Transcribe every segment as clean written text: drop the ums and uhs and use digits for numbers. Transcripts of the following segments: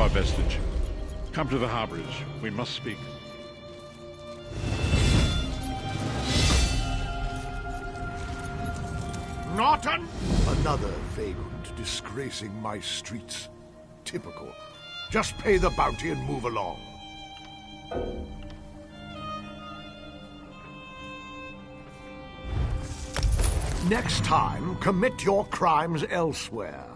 our vestige. Come to the harborage. We must speak. Norton! Another vagrant disgracing my streets. Typical. Just pay the bounty and move along. Next time, commit your crimes elsewhere.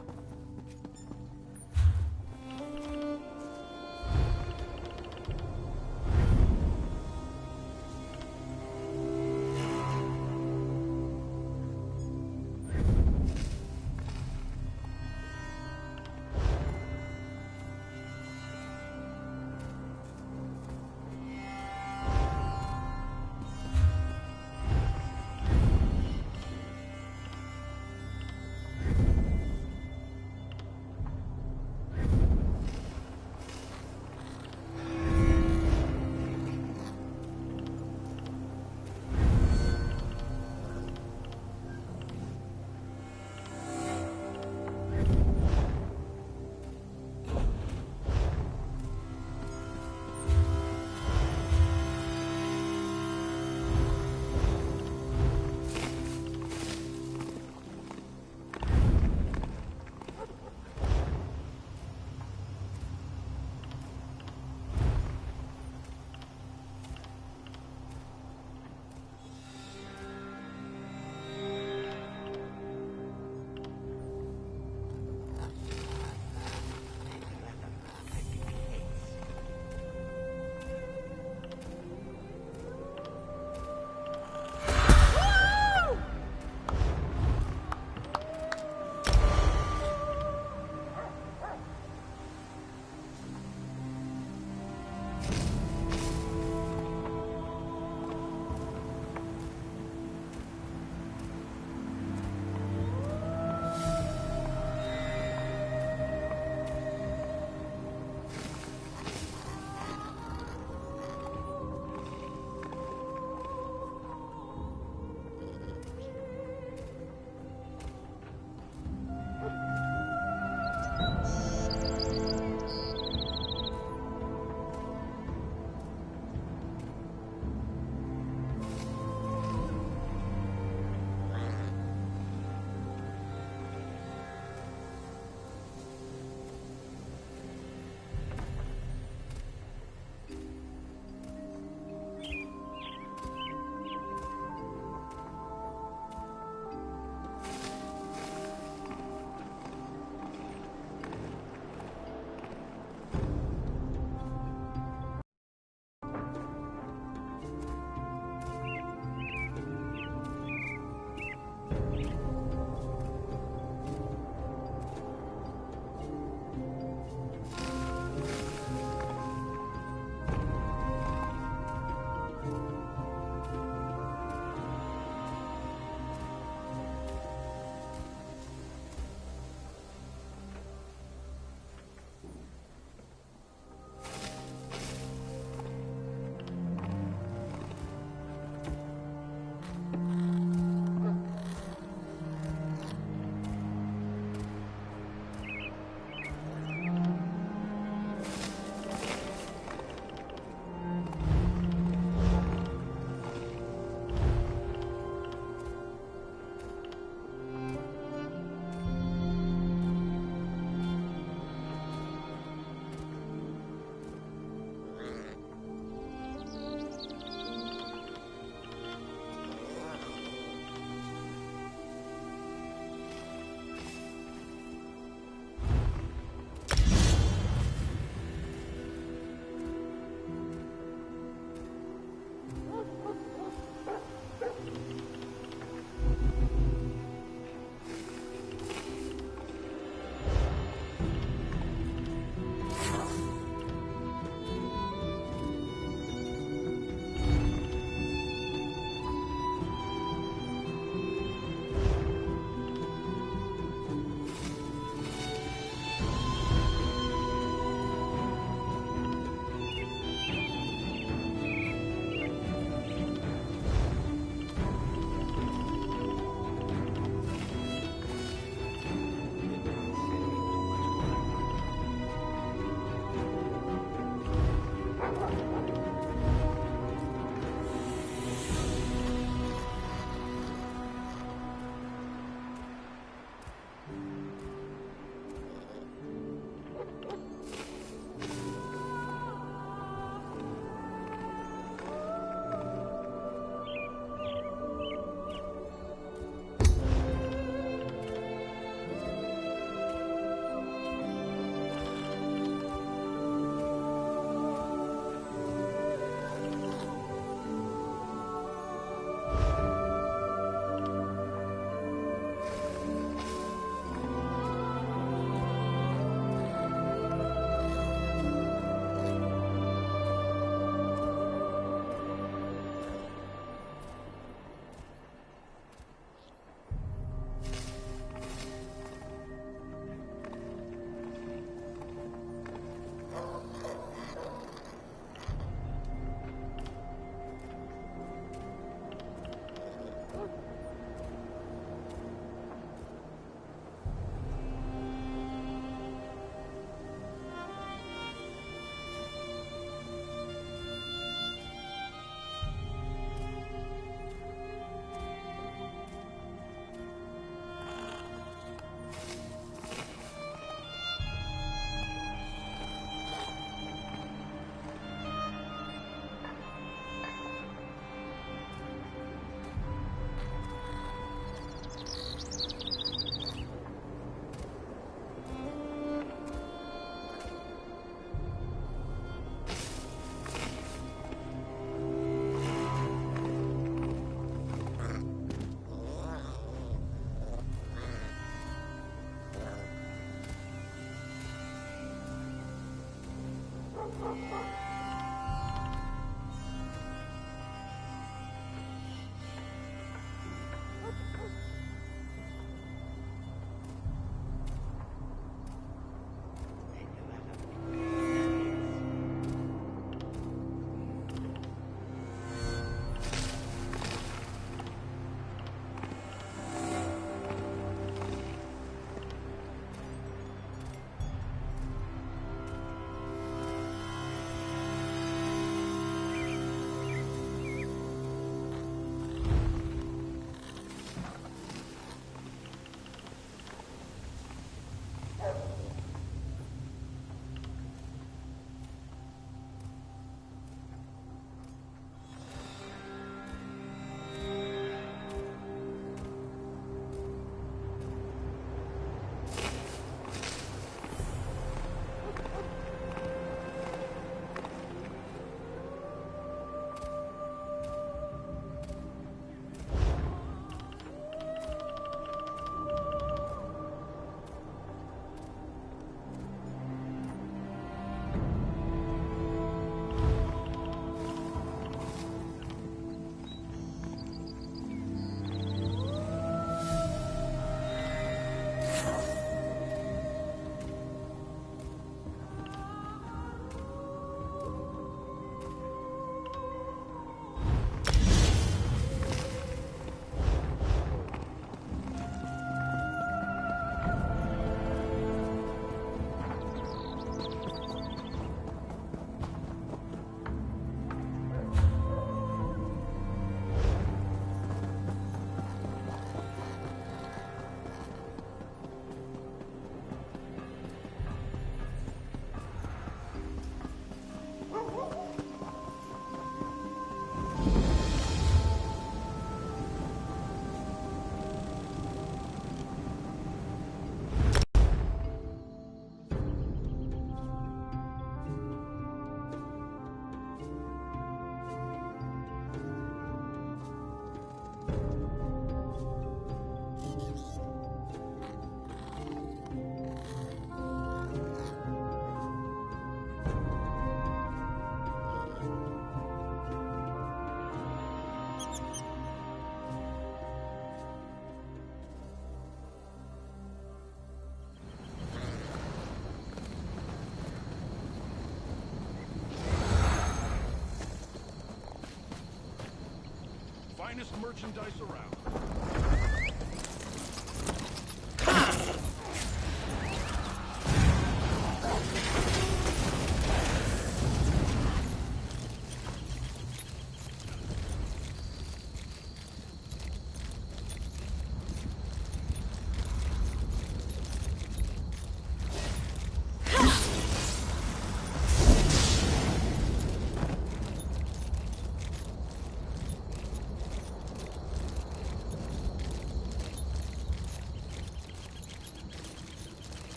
Finest merchandise around.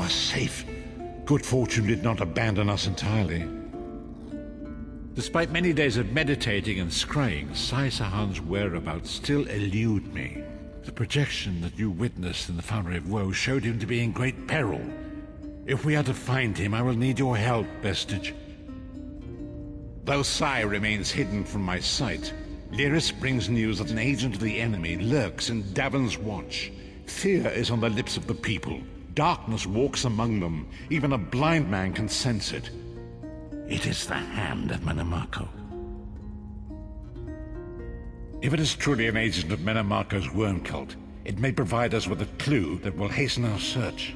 are safe. Good fortune did not abandon us entirely. Despite many days of meditating and scrying, Sai Sahan's whereabouts still elude me. The projection that you witnessed in the Foundry of Woe showed him to be in great peril. If we are to find him, I will need your help, Vestige. Though Sai remains hidden from my sight, Lyris brings news that an agent of the enemy lurks in Davon's watch. Fear is on the lips of the people. Darkness walks among them. Even a blind man can sense it. It is the hand of Menemarko. If it is truly an agent of Menemarko's worm cult, it may provide us with a clue that will hasten our search.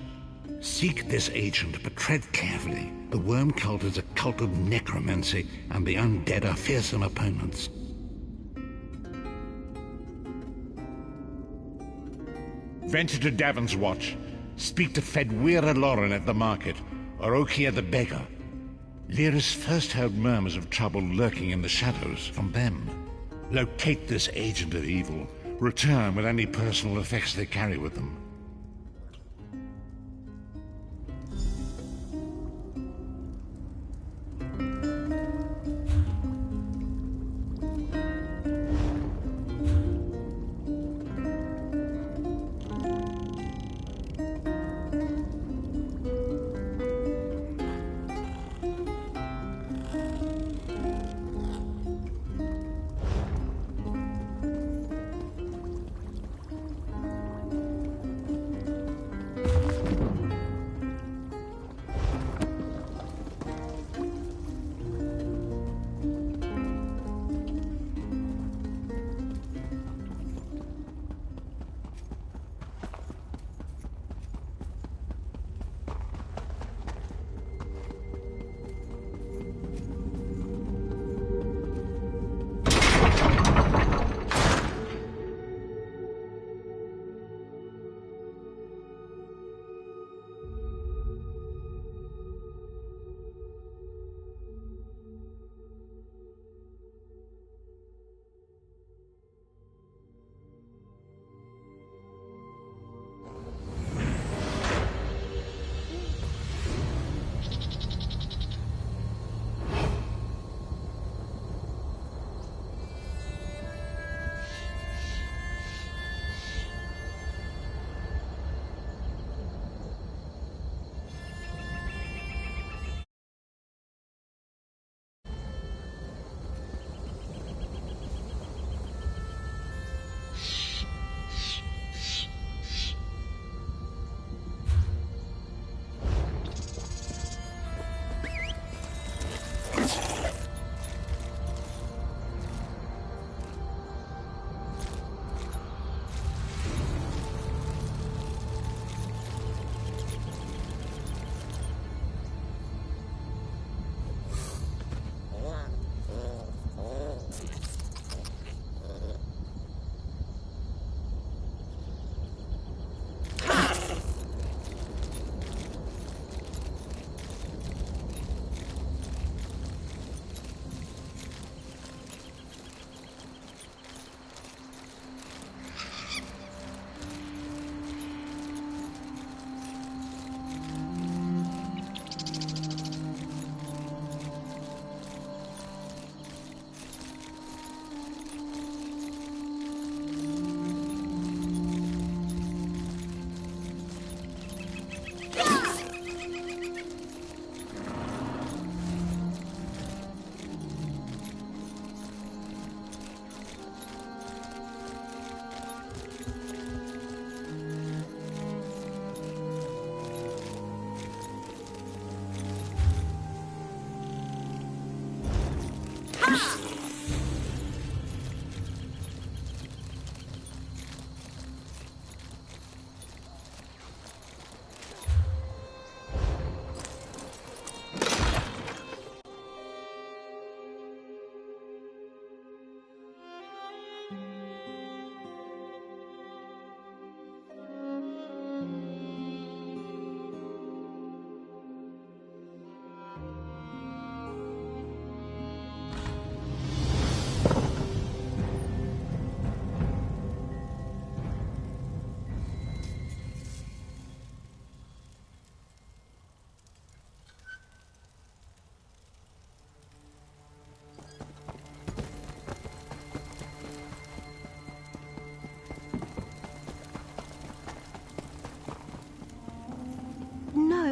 Seek this agent, but tread carefully. The worm cult is a cult of necromancy, and the undead are fearsome opponents. Venture to Davon's watch. Speak to Fedwira Lauren at the market, or Okia the beggar. Lyris first heard murmurs of trouble lurking in the shadows from them. Locate this agent of evil. Return with any personal effects they carry with them.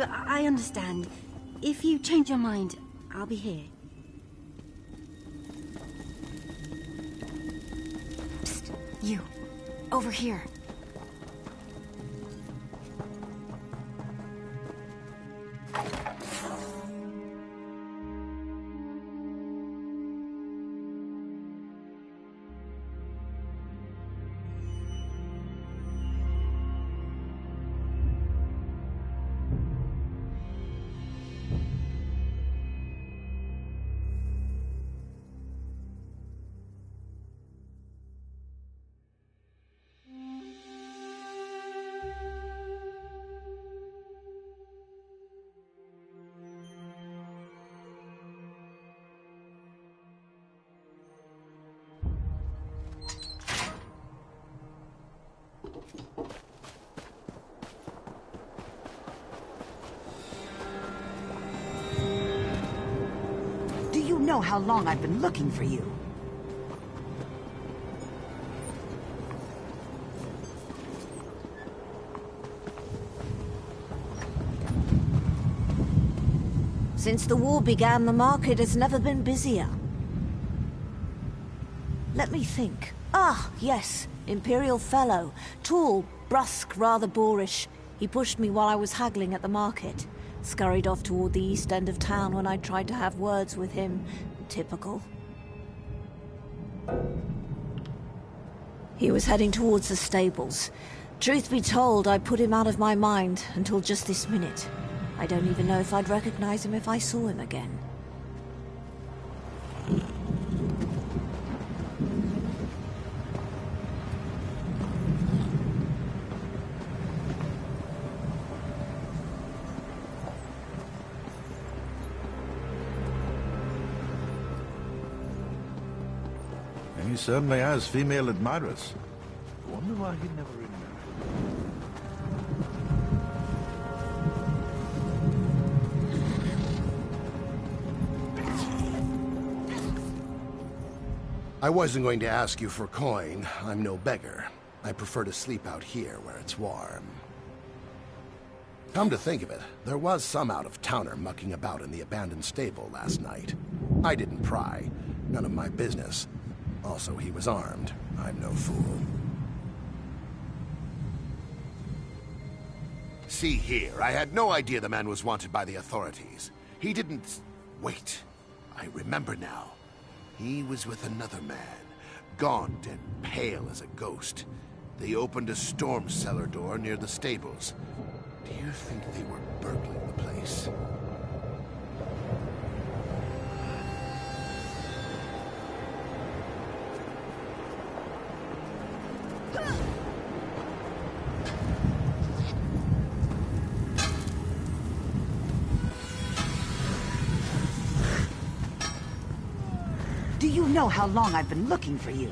I understand. If you change your mind, I'll be here. Psst, you. Over here. Do you know how long I've been looking for you? Since the war began, the market has never been busier. Let me think. Ah, yes, Imperial Fellow. Tall, brusque, rather boorish. He pushed me while I was haggling at the market. Scurried off toward the east end of town when I tried to have words with him. Typical. He was heading towards the stables. Truth be told, I put him out of my mind until just this minute. I don't even know if I'd recognize him if I saw him again. He certainly has female admirers. I wonder why he never remarried. I wasn't going to ask you for coin. I'm no beggar. I prefer to sleep out here where it's warm. Come to think of it, there was some out-of-towner mucking about in the abandoned stable last night. I didn't pry. None of my business. Also, he was armed. I'm no fool. See here, I had no idea the man was wanted by the authorities. He didn't... Wait. I remember now. He was with another man, gaunt and pale as a ghost. They opened a storm cellar door near the stables. Do you think they were burgling the place? Do you know how long I've been looking for you?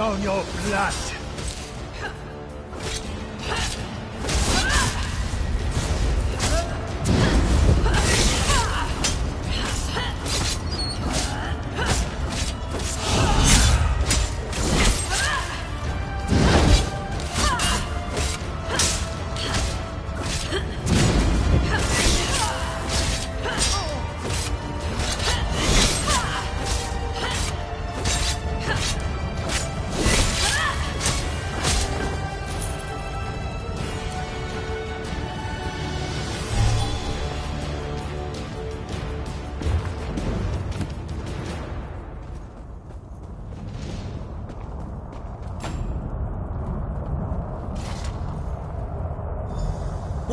on your blood!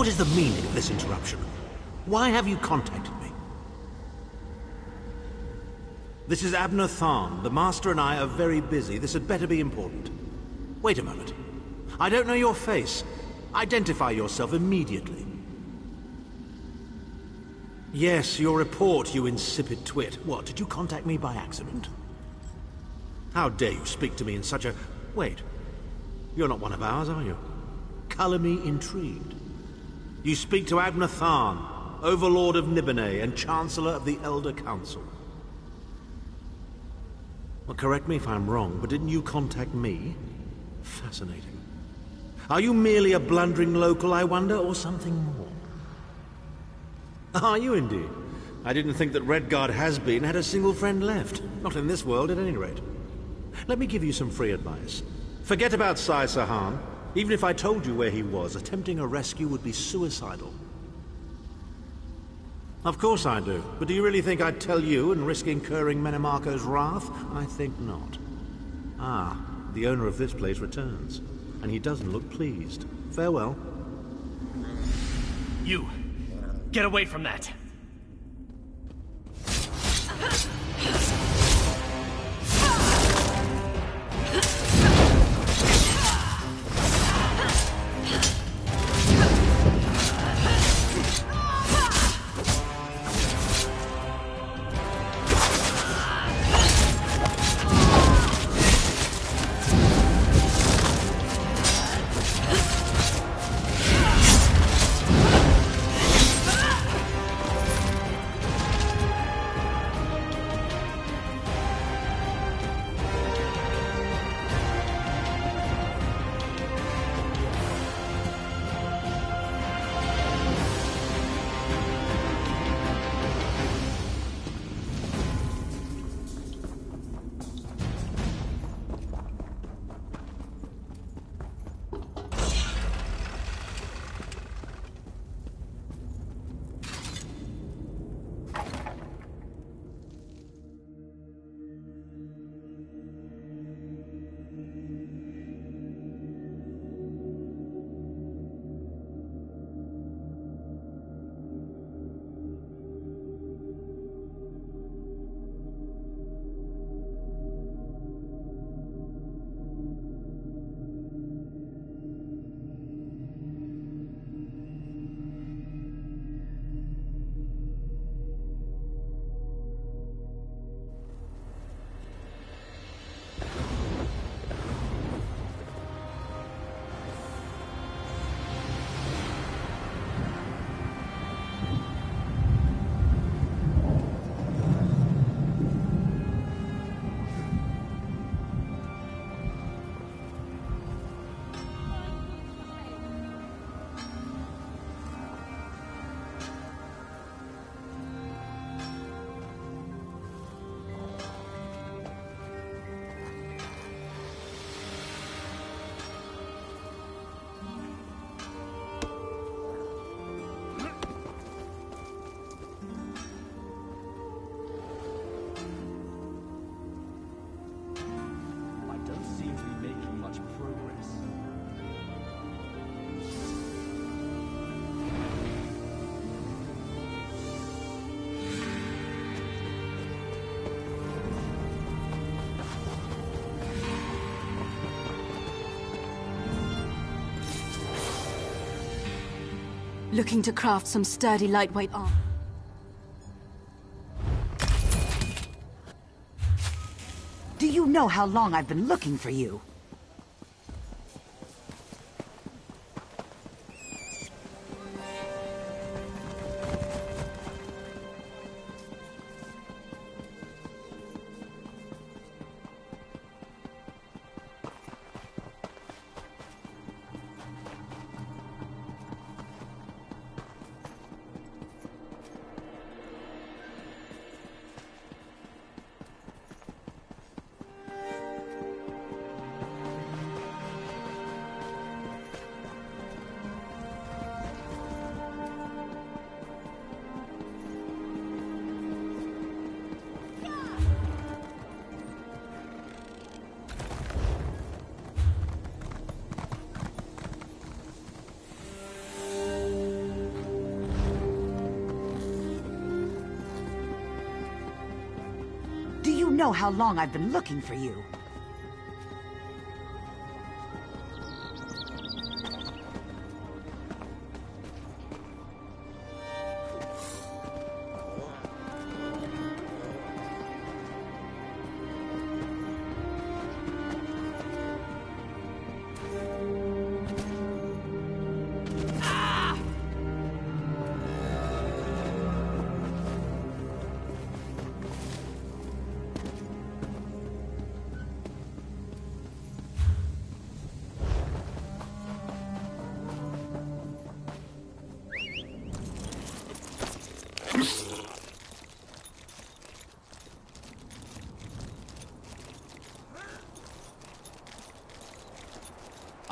What is the meaning of this interruption? Why have you contacted me? This is Abner Tharn. The Master and I are very busy. This had better be important. Wait a moment. I don't know your face. Identify yourself immediately. Yes, your report, you insipid twit. What, did you contact me by accident? How dare you speak to me in such a... Wait. You're not one of ours, are you? Color me intrigued. You speak to Abner Tharn, Overlord of Nibonay and Chancellor of the Elder Council. Well, correct me if I'm wrong, but didn't you contact me? Fascinating. Are you merely a blundering local, I wonder, or something more? Are you indeed? I didn't think that Redguard has-been had a single friend left. Not in this world, at any rate. Let me give you some free advice. Forget about Sai Sahan. Even if I told you where he was, attempting a rescue would be suicidal. Of course I do. But do you really think I'd tell you and risk incurring Menemarco's wrath? I think not. Ah, the owner of this place returns. And he doesn't look pleased. Farewell. You! Get away from that! Looking to craft some sturdy lightweight armor. Do you know how long I've been looking for you? Do you know how long I've been looking for you?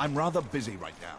I'm rather busy right now.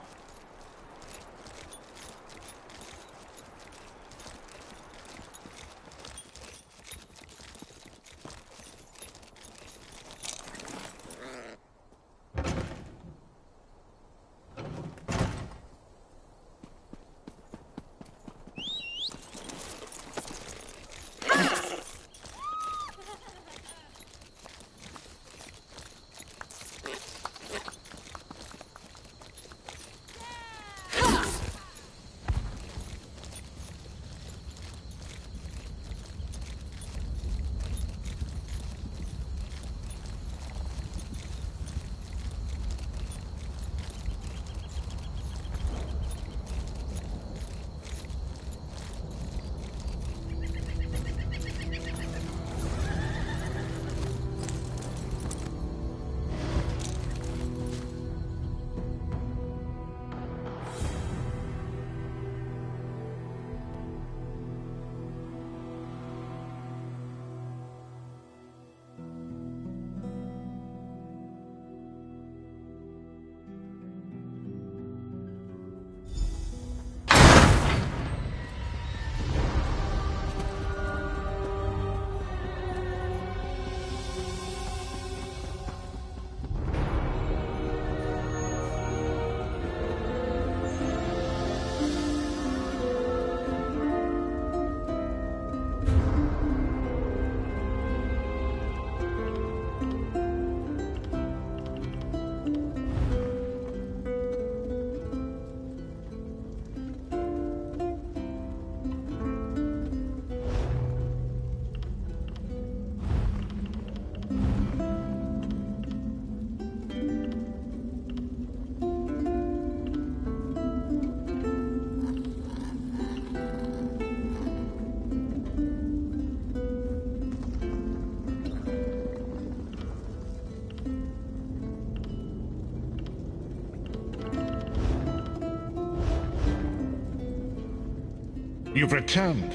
You've returned.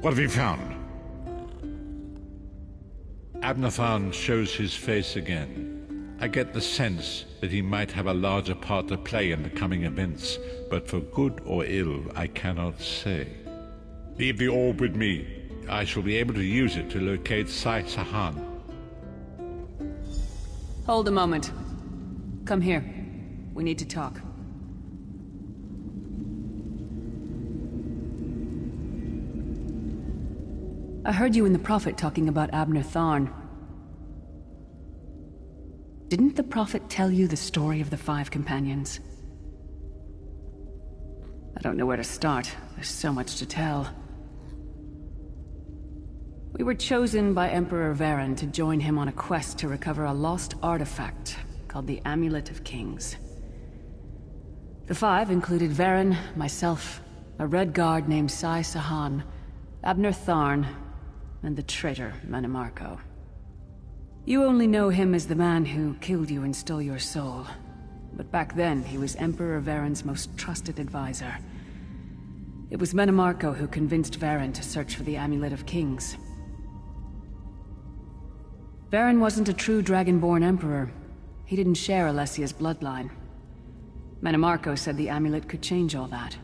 What have you found? Abnathan shows his face again. I get the sense that he might have a larger part to play in the coming events, but for good or ill, I cannot say. Leave the orb with me. I shall be able to use it to locate Sai Sahan. Hold a moment. Come here. We need to talk. I heard you and the Prophet talking about Abner Tharn. Didn't the Prophet tell you the story of the 5 companions? I don't know where to start. There's so much to tell. We were chosen by Emperor Varen to join him on a quest to recover a lost artifact called the Amulet of Kings. The 5 included Varen, myself, a Red Guard named Sai Sahan, Abner Tharn, and the traitor Manimarco. You only know him as the man who killed you and stole your soul. But back then, he was Emperor Varen's most trusted advisor. It was Manimarco who convinced Varen to search for the Amulet of Kings. Varen wasn't a true Dragonborn Emperor. He didn't share Alessia's bloodline. Manimarco said the amulet could change all that.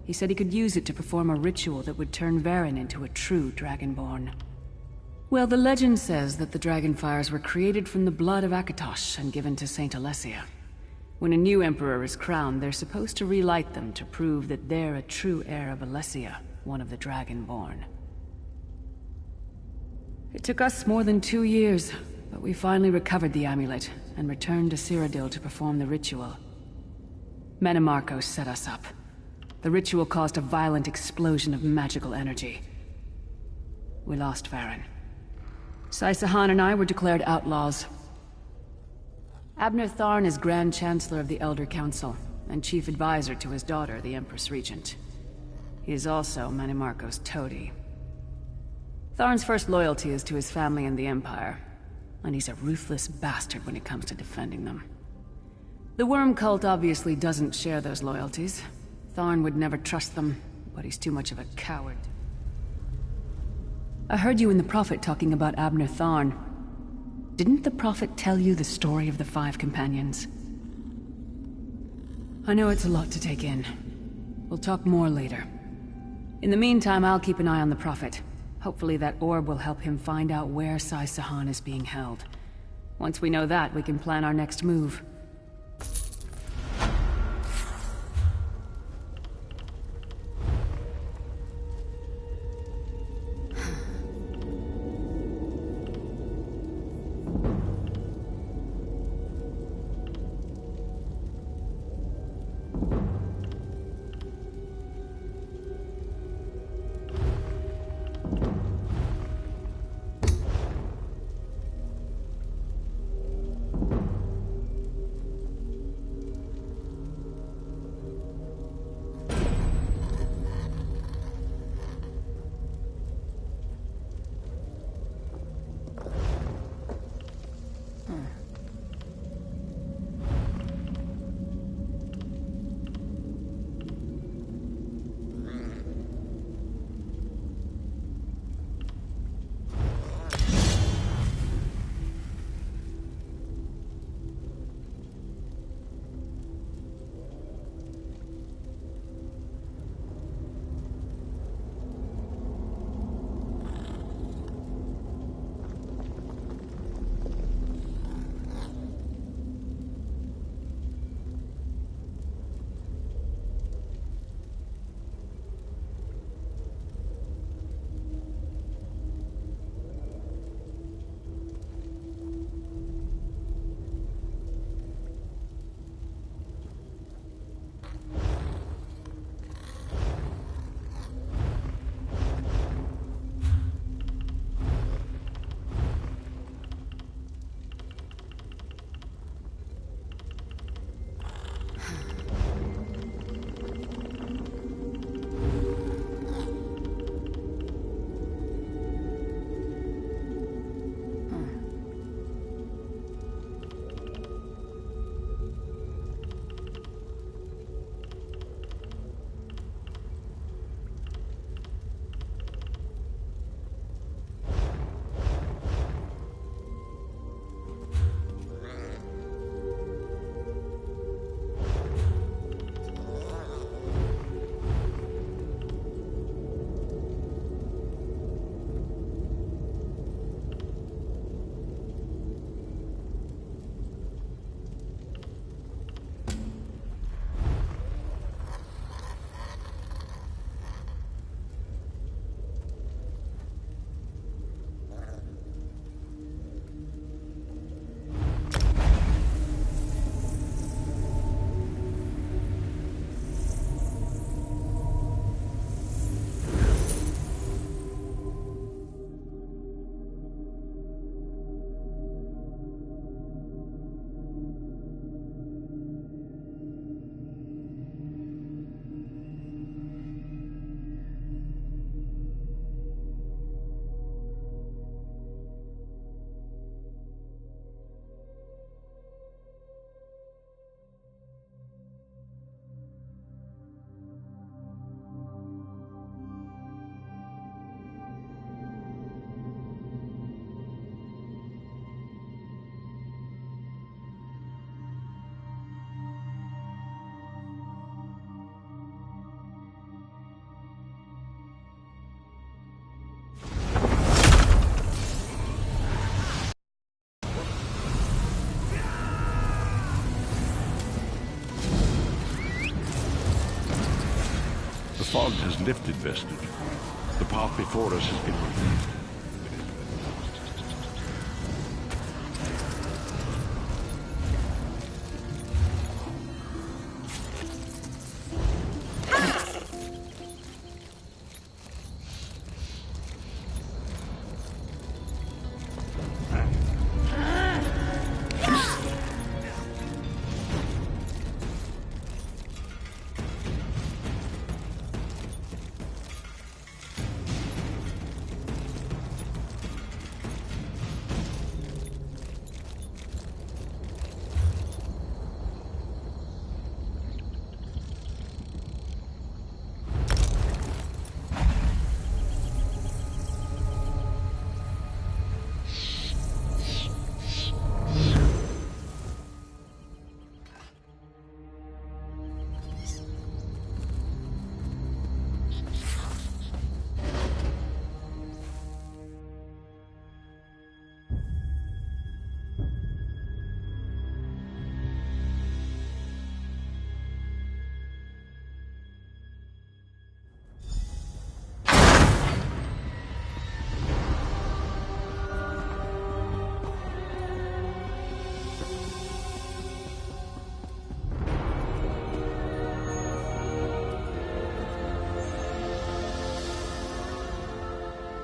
He said he could use it to perform a ritual that would turn Varen into a true Dragonborn. Well, the legend says that the Dragonfires were created from the blood of Akatosh and given to Saint Alessia. When a new emperor is crowned, they're supposed to relight them to prove that they're a true heir of Alessia, one of the Dragonborn. It took us more than 2 years, but we finally recovered the amulet and returned to Cyrodiil to perform the ritual. Manimarco set us up. The ritual caused a violent explosion of magical energy. We lost Varen. Sai Sahan and I were declared outlaws. Abner Tharn is Grand Chancellor of the Elder Council, and Chief Advisor to his daughter, the Empress Regent. He is also Manimarco's toady. Tharn's first loyalty is to his family and the Empire, and he's a ruthless bastard when it comes to defending them. The Worm Cult obviously doesn't share those loyalties. Tharn would never trust them, but he's too much of a coward. I heard you and the Prophet talking about Abner Tharn. Didn't the Prophet tell you the story of the 5 companions? I know it's a lot to take in. We'll talk more later. In the meantime, I'll keep an eye on the Prophet. Hopefully that orb will help him find out where Sai Sahan is being held. Once we know that, we can plan our next move. fog has lifted, Vestige. The path before us has been removed.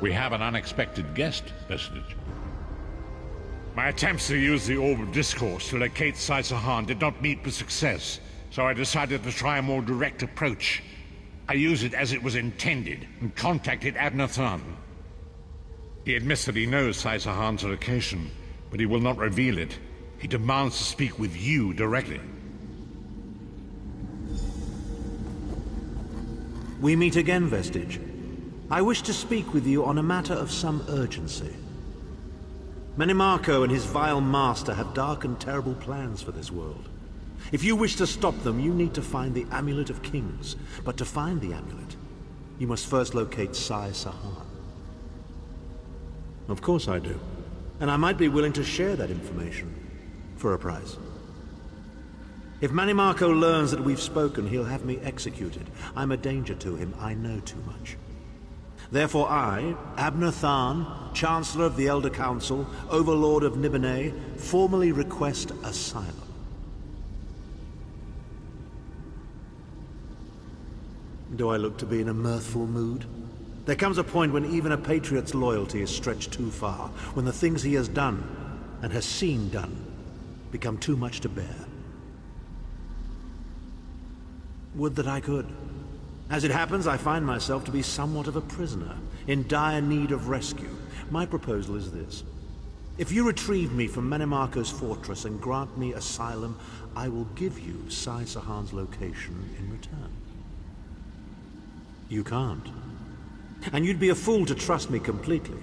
We have an unexpected guest, Vestige. My attempts to use the Orb of Discourse to locate Sai-Sahan did not meet with success, so I decided to try a more direct approach. I used it as it was intended, and contacted Abner Than. He admits that he knows Sai-Sahan's location, but he will not reveal it. He demands to speak with you directly. We meet again, Vestige. I wish to speak with you on a matter of some urgency. Menimarco and his vile master have dark and terrible plans for this world. If you wish to stop them, you need to find the Amulet of Kings. But to find the amulet, you must first locate Sai-Sahan. Of course I do. And I might be willing to share that information for a price. If Menimarco learns that we've spoken, he'll have me executed. I'm a danger to him. I know too much. Therefore I, Abner Than, Chancellor of the Elder Council, Overlord of Nibene, formally request asylum. Do I look to be in a mirthful mood? There comes a point when even a patriot's loyalty is stretched too far, when the things he has done, and has seen done, become too much to bear. Would that I could. As it happens, I find myself to be somewhat of a prisoner, in dire need of rescue. My proposal is this. If you retrieve me from Menimarco's fortress and grant me asylum, I will give you Sai-Sahan's location in return. You can't. And you'd be a fool to trust me completely.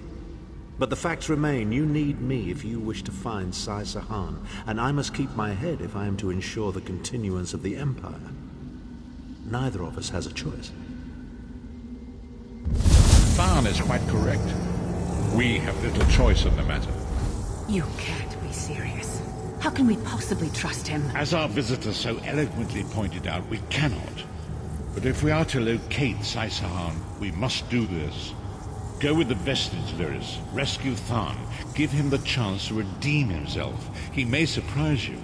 But the facts remain, you need me if you wish to find Sai-Sahan, and I must keep my head if I am to ensure the continuance of the Empire. Neither of us has a choice. Than is quite correct. We have little choice in the matter. You can't be serious. How can we possibly trust him? As our visitor so eloquently pointed out, we cannot. But if we are to locate Sai-Sahan, we must do this. Go with the Vestige, Lyris. Rescue Than. Give him the chance to redeem himself. He may surprise you.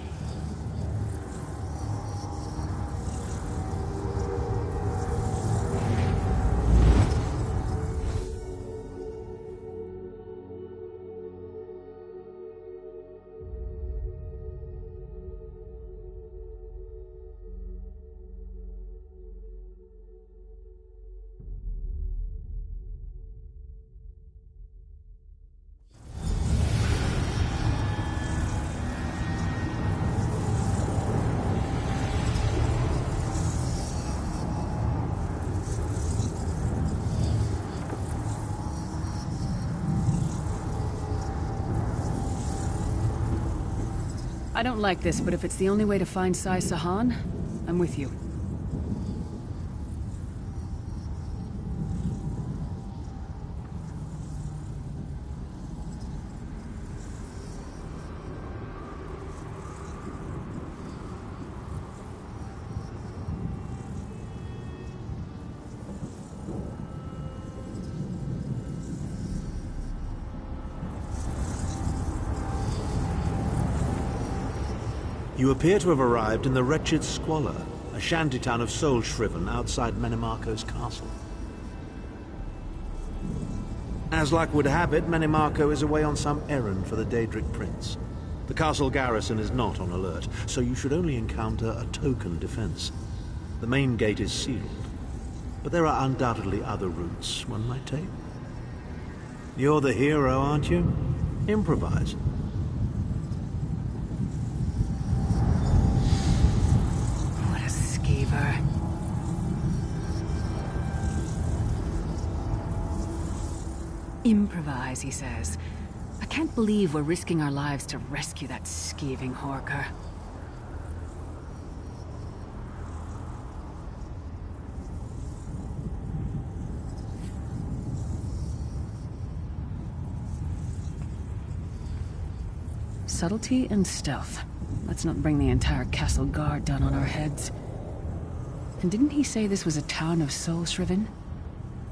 I don't like this, but if it's the only way to find Sai-Sahan, I'm with you. You appear to have arrived in the Wretched Squalor, a shantytown of soul-shriven outside Menimarco's castle. As luck would have it, Menimarco is away on some errand for the Daedric Prince. The castle garrison is not on alert, so you should only encounter a token defense. The main gate is sealed, but there are undoubtedly other routes one might take. You're the hero, aren't you? Improvise. What a skeever. Improvise, he says. I can't believe we're risking our lives to rescue that skeeving horker. Subtlety and stealth. Let's not bring the entire castle guard down on our heads. And didn't he say this was a town of soul-shriven?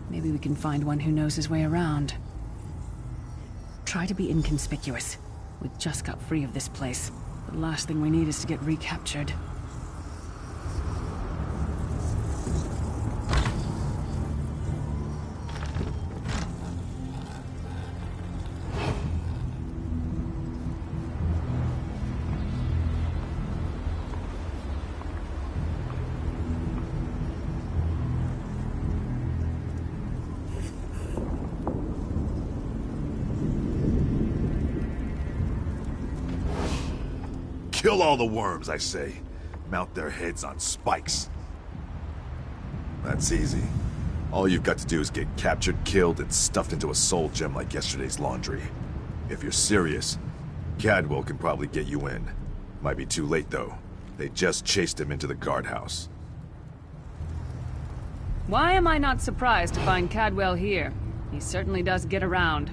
Maybe we can find one who knows his way around. Try to be inconspicuous. We just got free of this place. The last thing we need is to get recaptured. Kill all the worms, I say. Mount their heads on spikes. That's easy. All you've got to do is get captured, killed, and stuffed into a soul gem like yesterday's laundry. If you're serious, Cadwell can probably get you in. Might be too late, though. They just chased him into the guardhouse. Why am I not surprised to find Cadwell here? He certainly does get around.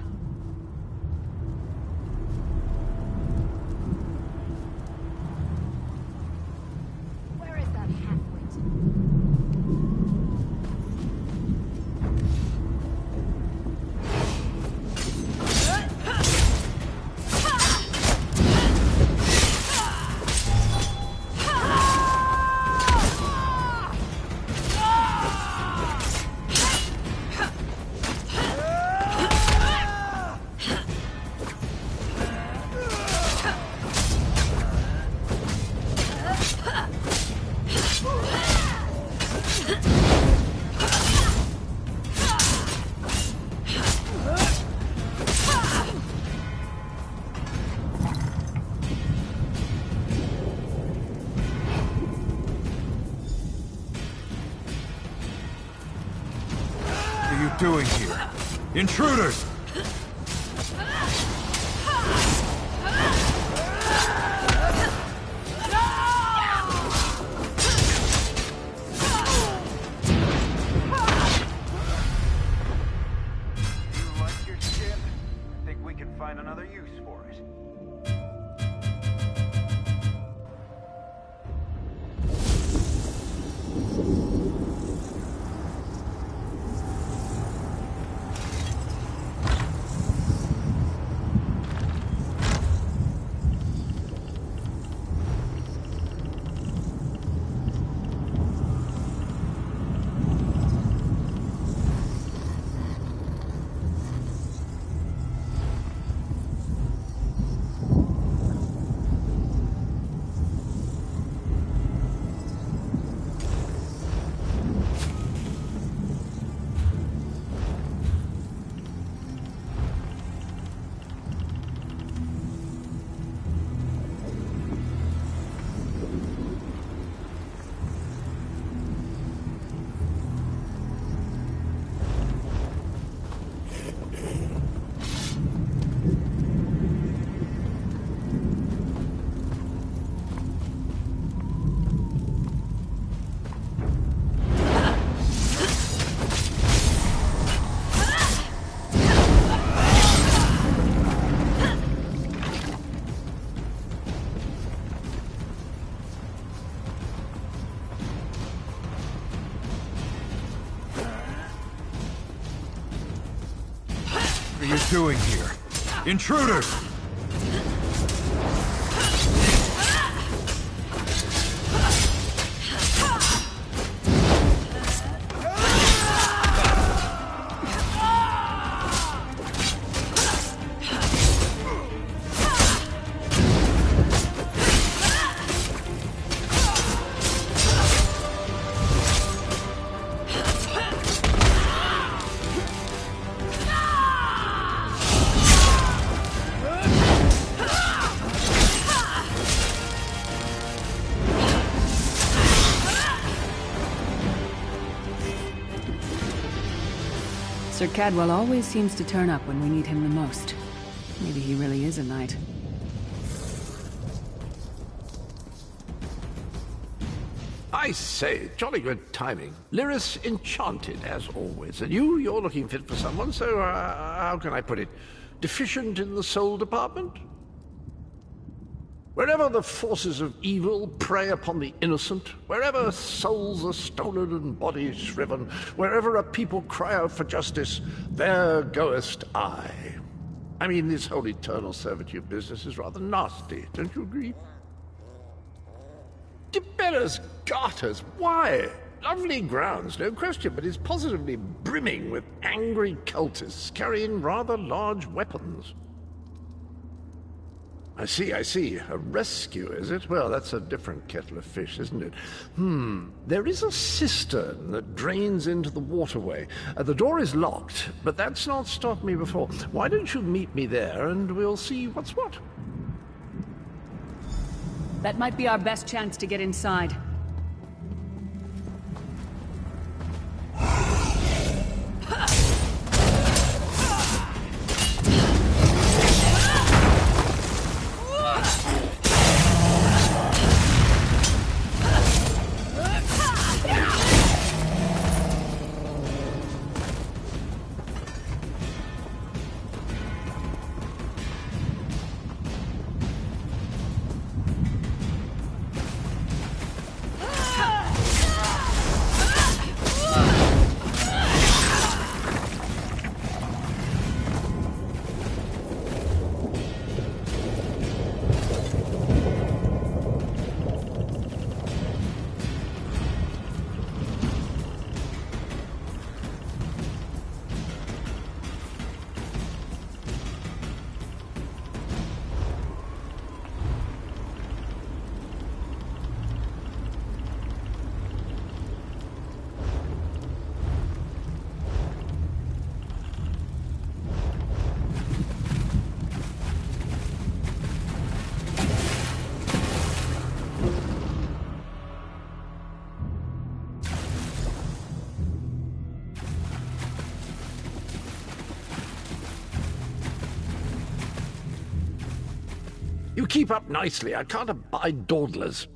Doing here? Intruders! What are you doing here? Intruders! Sir Cadwell always seems to turn up when we need him the most. Maybe he really is a knight. I say, jolly good timing. Lyris enchanted, as always. And you're looking fit for someone, so how can I put it? Deficient in the soul department? Wherever the forces of evil prey upon the innocent, wherever souls are stolen and bodies shriven, wherever a people cry out for justice, there goest I. I mean, this whole eternal servitude business is rather nasty, don't you agree? Tiberius Garters, why? Lovely grounds, no question, but it's positively brimming with angry cultists carrying rather large weapons. I see. A rescue, is it? Well, that's a different kettle of fish, isn't it? There is a cistern that drains into the waterway. The door is locked, but that's not stopped me before. Why don't you meet me there, and we'll see what's what? That might be our best chance to get inside. You keep up nicely. I can't abide dawdlers.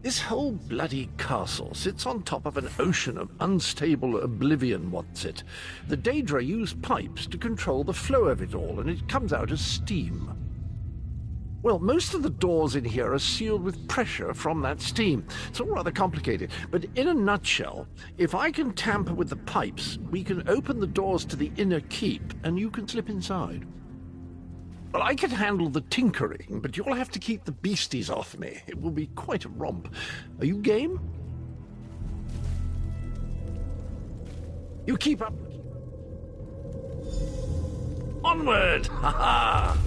This whole bloody castle sits on top of an ocean of unstable oblivion, what's it? The Daedra use pipes to control the flow of it all, and it comes out as steam. Well, most of the doors in here are sealed with pressure from that steam. It's all rather complicated, but in a nutshell, if I can tamper with the pipes, we can open the doors to the inner keep, and you can slip inside. Well, I can handle the tinkering, but you'll have to keep the beasties off me. It will be quite a romp. Are you game? You keep up. Onward! Ha ha!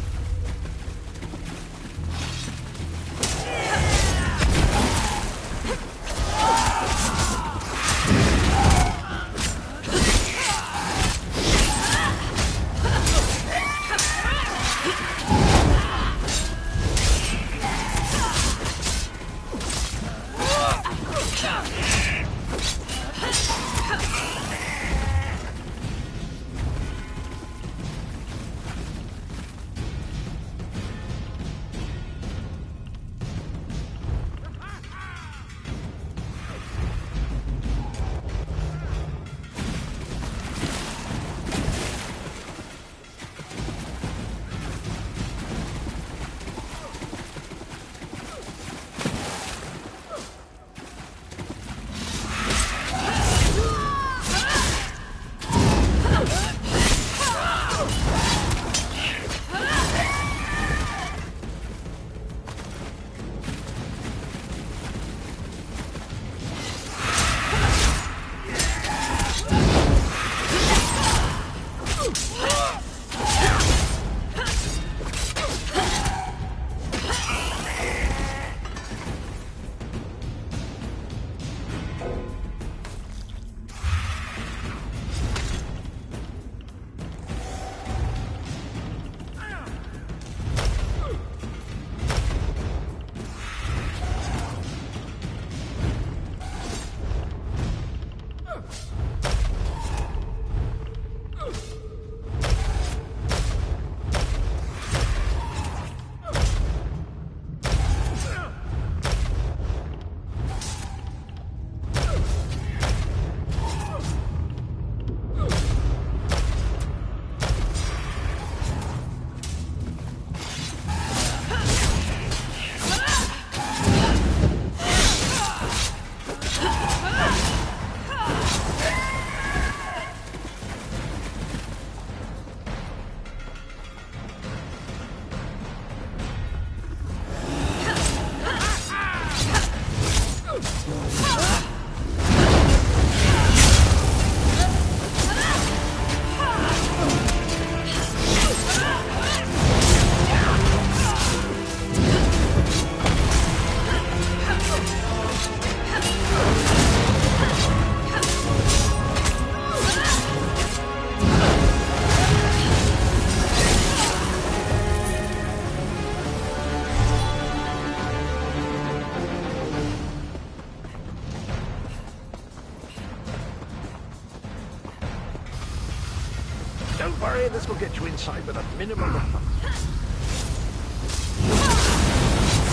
Don't worry, this will get you inside with a minimum of...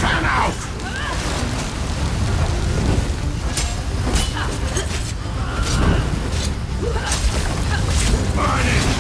Fan out! Burn it!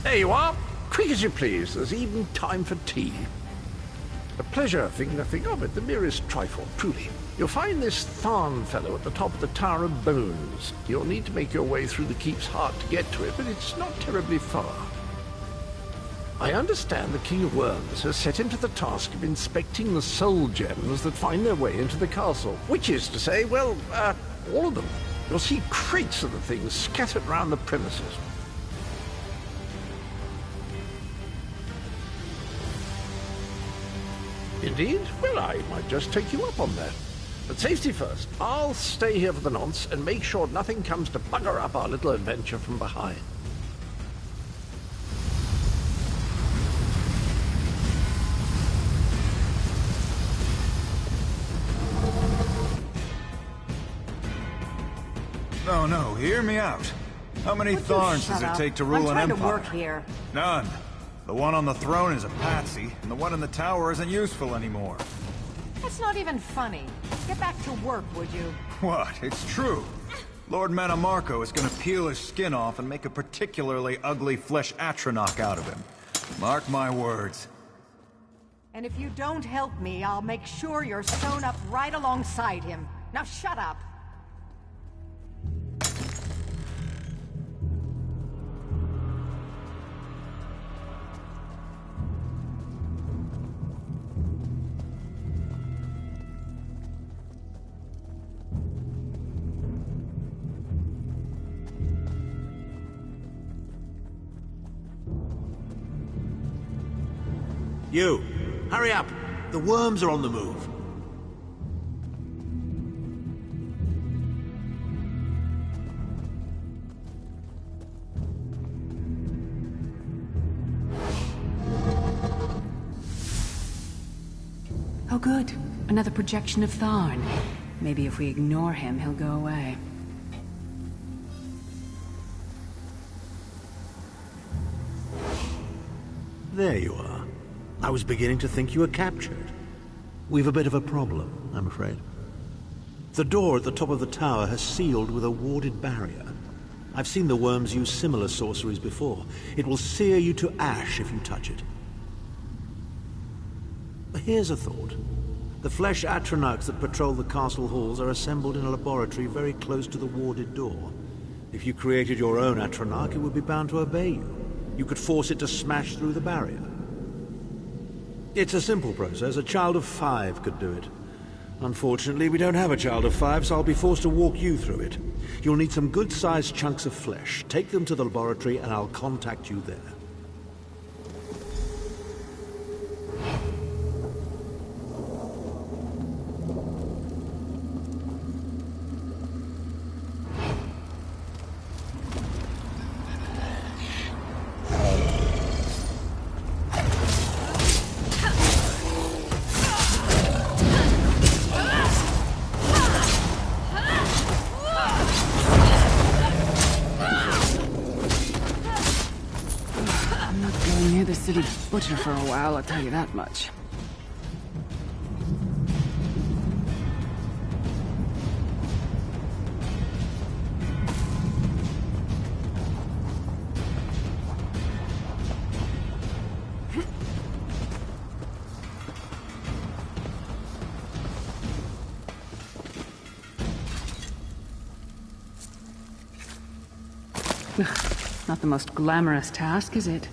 There you are. Quick as you please. There's even time for tea. A pleasure, think nothing of it. The merest trifle, truly. You'll find this Tharn fellow at the top of the Tower of Bones. You'll need to make your way through the keep's heart to get to it, but it's not terribly far. I understand the King of Worms has set him to the task of inspecting the soul gems that find their way into the castle. Which is to say, well, all of them. You'll see crates of the things scattered around the premises. Indeed? Well, I might just take you up on that. But safety first. I'll stay here for the nonce and make sure nothing comes to bugger up our little adventure from behind. No, hear me out. How many Tharns does it take to rule an empire? I'm trying to work here. None. The one on the throne is a patsy, and the one in the tower isn't useful anymore. That's not even funny. Get back to work, would you? What? It's true. Lord Manamarco is gonna peel his skin off and make a particularly ugly flesh Atronach out of him. Mark my words. And if you don't help me, I'll make sure you're sewn up right alongside him. Now shut up! You, hurry up! The worms are on the move. Oh good. Another projection of Tharn. Maybe if we ignore him, he'll go away. There you are. I was beginning to think you were captured. We've a bit of a problem, I'm afraid. The door at the top of the tower has sealed with a warded barrier. I've seen the worms use similar sorceries before. It will sear you to ash if you touch it. Here's a thought. The flesh Atronachs that patrol the castle halls are assembled in a laboratory very close to the warded door. If you created your own Atronach, it would be bound to obey you. You could force it to smash through the barrier. It's a simple process. A child of 5 could do it. Unfortunately, we don't have a child of 5, so I'll be forced to walk you through it. You'll need some good-sized chunks of flesh. Take them to the laboratory and I'll contact you there. Butcher for a while, I'll tell you that much. Not the most glamorous task, is it?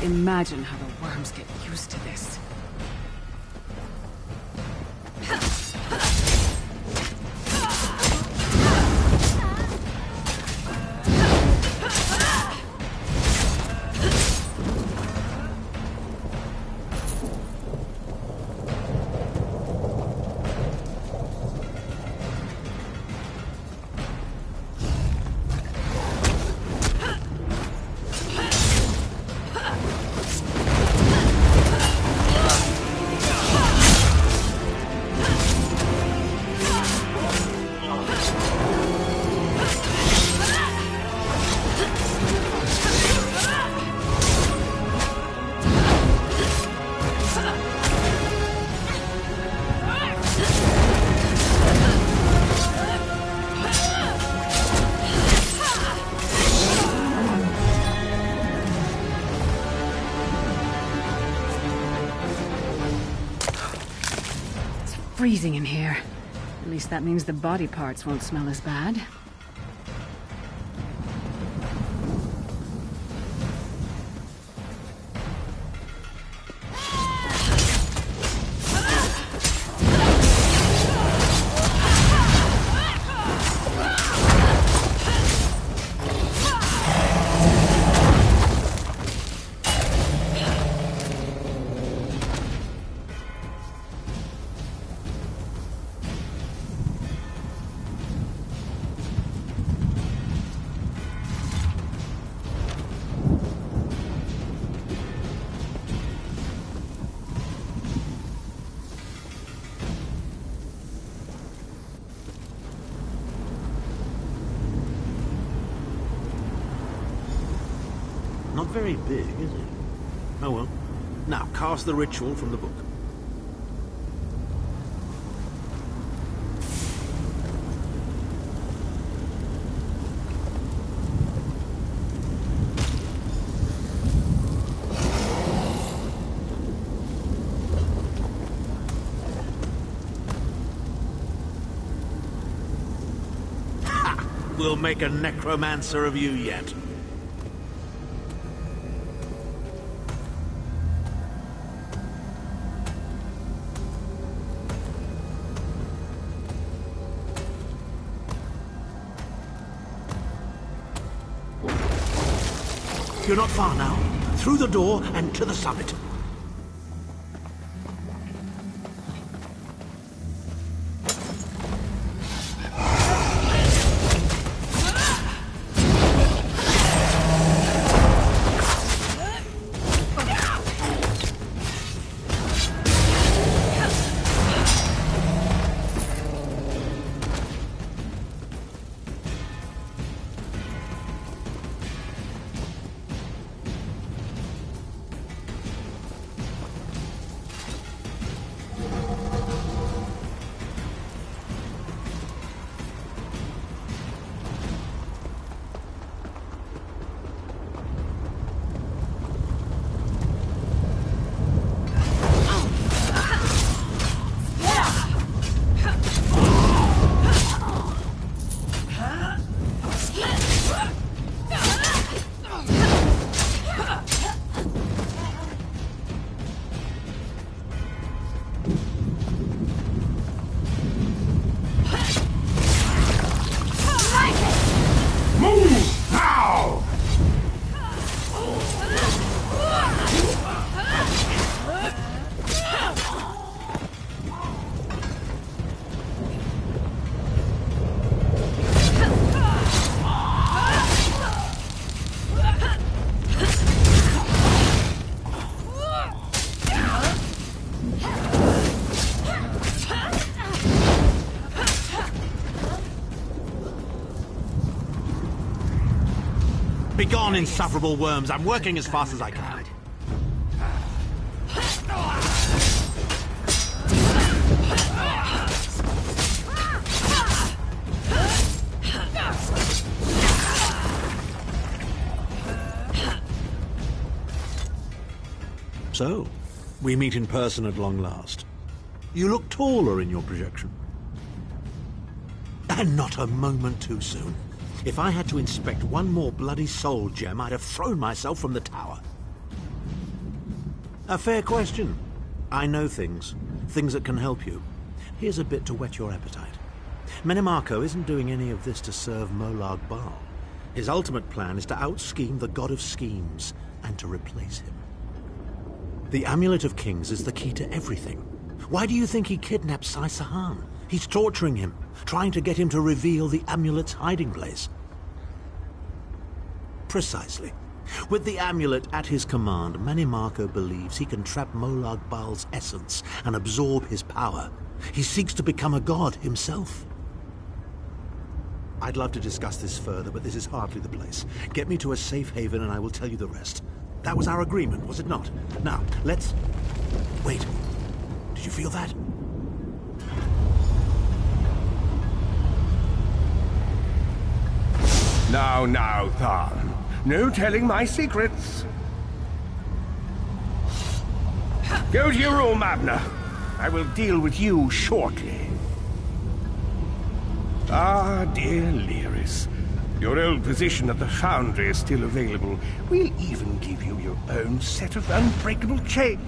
Imagine how the worms get used to this. Freezing in here. At least that means the body parts won't smell as bad. Not very big, is it? Oh well. Now, cast the ritual from the book. We'll make a necromancer of you yet. You're not far now. Through the door and to the summit. Begone, insufferable worms. I'm working as fast as I can. So, we meet in person at long last. You look taller in your projection. And not a moment too soon. If I had to inspect one more bloody soul gem, I'd have thrown myself from the tower. A fair question. I know things that can help you. Here's a bit to whet your appetite. Menimarco isn't doing any of this to serve Molag Bal. His ultimate plan is to out-scheme the god of schemes and to replace him. The Amulet of Kings is the key to everything. Why do you think he kidnapped Sai Sahan? He's torturing him, trying to get him to reveal the amulet's hiding place. Precisely. With the amulet at his command, Menimarco believes he can trap Molag Bal's essence and absorb his power. He seeks to become a god himself. I'd love to discuss this further, but this is hardly the place. Get me to a safe haven and I will tell you the rest. That was our agreement, was it not? Now, let's... Wait. Did you feel that? Now, Tharn. No telling my secrets. Go to your room, Abner. I will deal with you shortly. Ah, dear Lyris. Your old position at the Foundry is still available. We'll even give you your own set of unbreakable chains.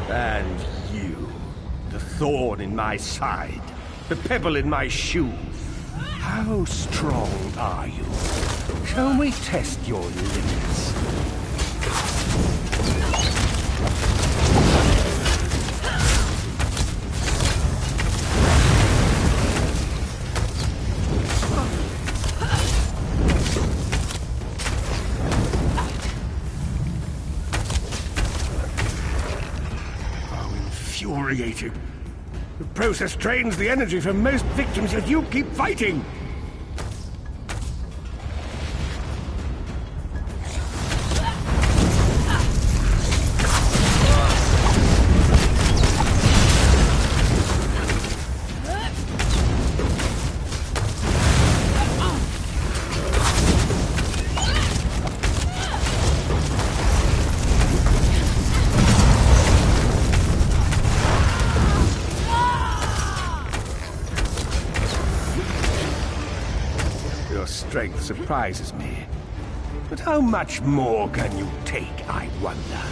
And you, the thorn in my side, the pebble in my shoe. How strong are you? Shall we test your limits? How infuriating. The process drains the energy from most victims, yet you keep fighting! strength surprises me. But how much more can you take, I wonder?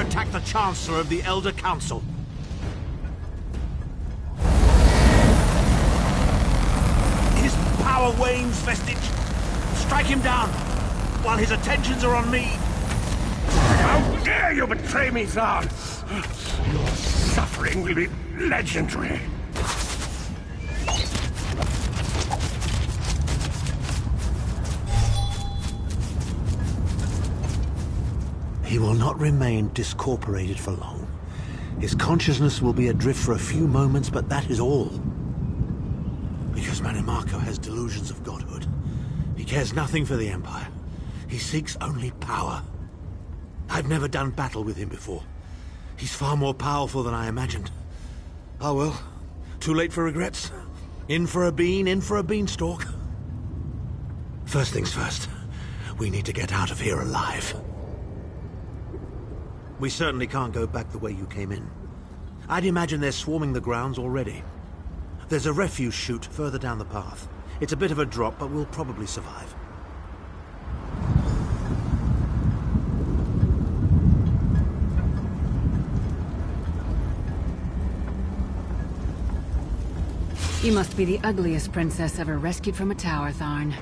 Attack the Chancellor of the Elder Council. His power wanes, Vestige. Strike him down while his attentions are on me. How dare you betray me, Zard? Your suffering will be legendary. He will not remain discorporated for long. His consciousness will be adrift for a few moments, but that is all. Because Manimarco has delusions of godhood. He cares nothing for the Empire. He seeks only power. I've never done battle with him before. He's far more powerful than I imagined. Oh well, too late for regrets. In for a bean, in for a beanstalk. First things first, we need to get out of here alive. We certainly can't go back the way you came in. I'd imagine they're swarming the grounds already. There's a refuse chute further down the path. It's a bit of a drop, but we'll probably survive. You must be the ugliest princess ever rescued from a tower, Tharn.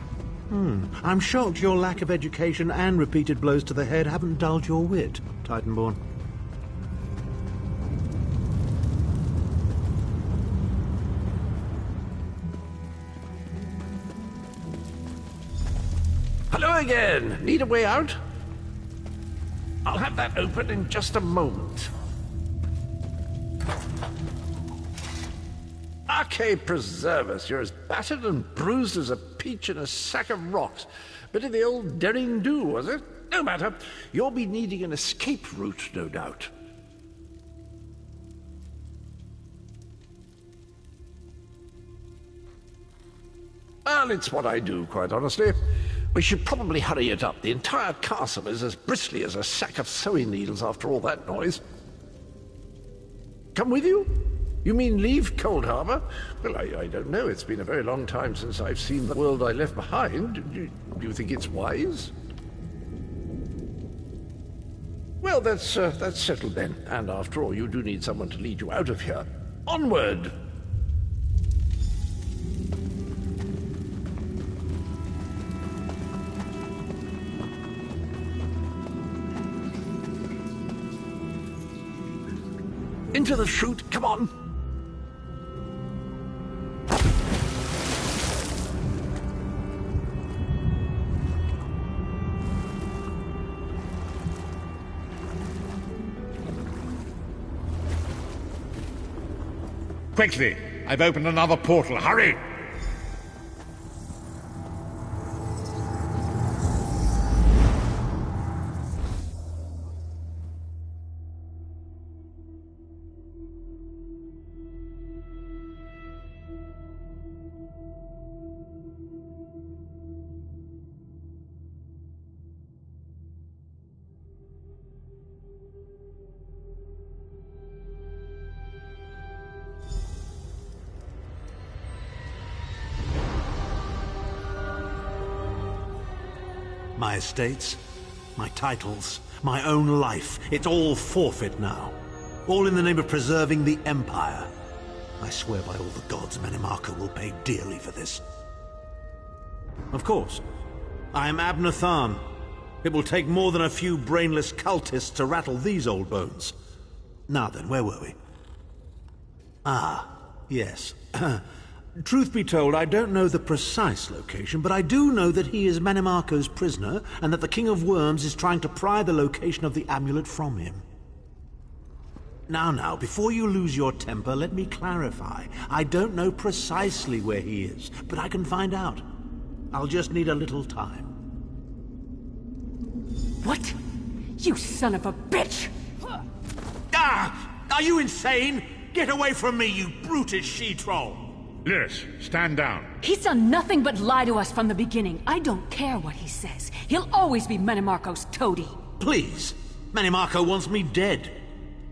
I'm shocked your lack of education and repeated blows to the head haven't dulled your wit, Titanborn. Hello again. Need a way out? I'll have that open in just a moment. Arcade preserve us, you're as battered and bruised as a peach in a sack of rocks. Bit of the old derring-do, was it? No matter. You'll be needing an escape route, no doubt. Well, it's what I do, quite honestly. We should probably hurry it up. The entire castle is as bristly as a sack of sewing needles after all that noise. Come with you? You mean leave Cold Harbor? Well, I don't know. It's been a very long time since I've seen the world I left behind. Do you think it's wise? Well, that's settled then. And after all, you do need someone to lead you out of here. Onward! Into the chute, come on! Quickly! I've opened another portal. Hurry! My estates, my titles, my own life, it's all forfeit now. All in the name of preserving the Empire. I swear by all the gods, Manimarco will pay dearly for this. Of course. I am Abner Tharn. It will take more than a few brainless cultists to rattle these old bones. Now then, where were we? Ah, yes. Truth be told, I don't know the precise location, but I do know that he is Manimarco's prisoner, and that the King of Worms is trying to pry the location of the amulet from him. Now, before you lose your temper, let me clarify. I don't know precisely where he is, but I can find out. I'll just need a little time. What? You son of a bitch! Ah! Are you insane? Get away from me, you brutish she-troll! Lyris, stand down. He's done nothing but lie to us from the beginning. I don't care what he says. He'll always be Manimarco's toady. Please. Manimarco wants me dead.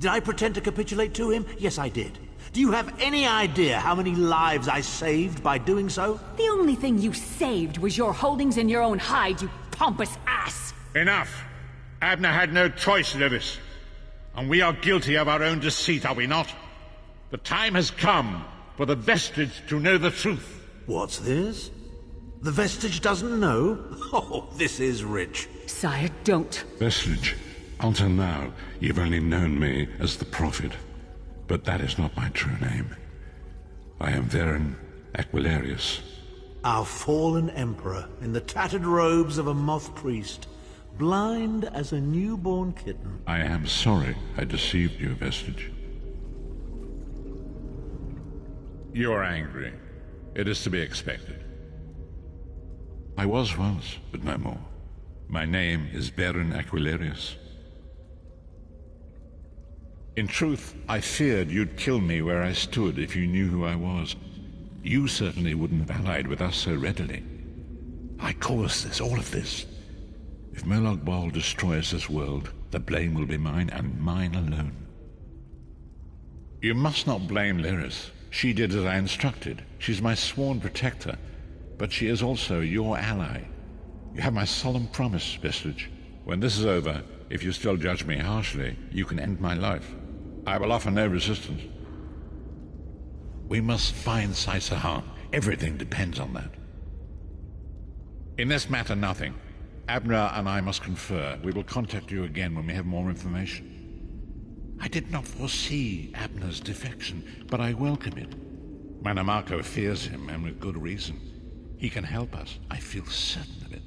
Did I pretend to capitulate to him? Yes, I did. Do you have any idea how many lives I saved by doing so? The only thing you saved was your holdings in your own hide, you pompous ass! Enough! Abner had no choice, Lyris. And we are guilty of our own deceit, are we not? The time has come for the Vestige to know the truth. What's this? The Vestige doesn't know? Oh, this is rich. Sire, don't. Vestige, until now, you've only known me as the Prophet. But that is not my true name. I am Veren Aquilarius. Our fallen emperor, in the tattered robes of a moth priest, blind as a newborn kitten. I am sorry I deceived you, Vestige. You are angry. It is to be expected. I was once, but no more. My name is Veren Aquilarius. In truth, I feared you'd kill me where I stood if you knew who I was. You certainly wouldn't have allied with us so readily. I caused this, all of this. If Molag Bal destroys this world, the blame will be mine, and mine alone. You must not blame Lyris. She did as I instructed. She's my sworn protector, but she is also your ally. You have my solemn promise, Vestige. When this is over, if you still judge me harshly, you can end my life. I will offer no resistance. We must find Saisahan. Everything depends on that. In this matter, nothing. Abner and I must confer. We will contact you again when we have more information. I did not foresee Abner's defection, but I welcome it. Manimarco fears him, and with good reason. He can help us. I feel certain of it.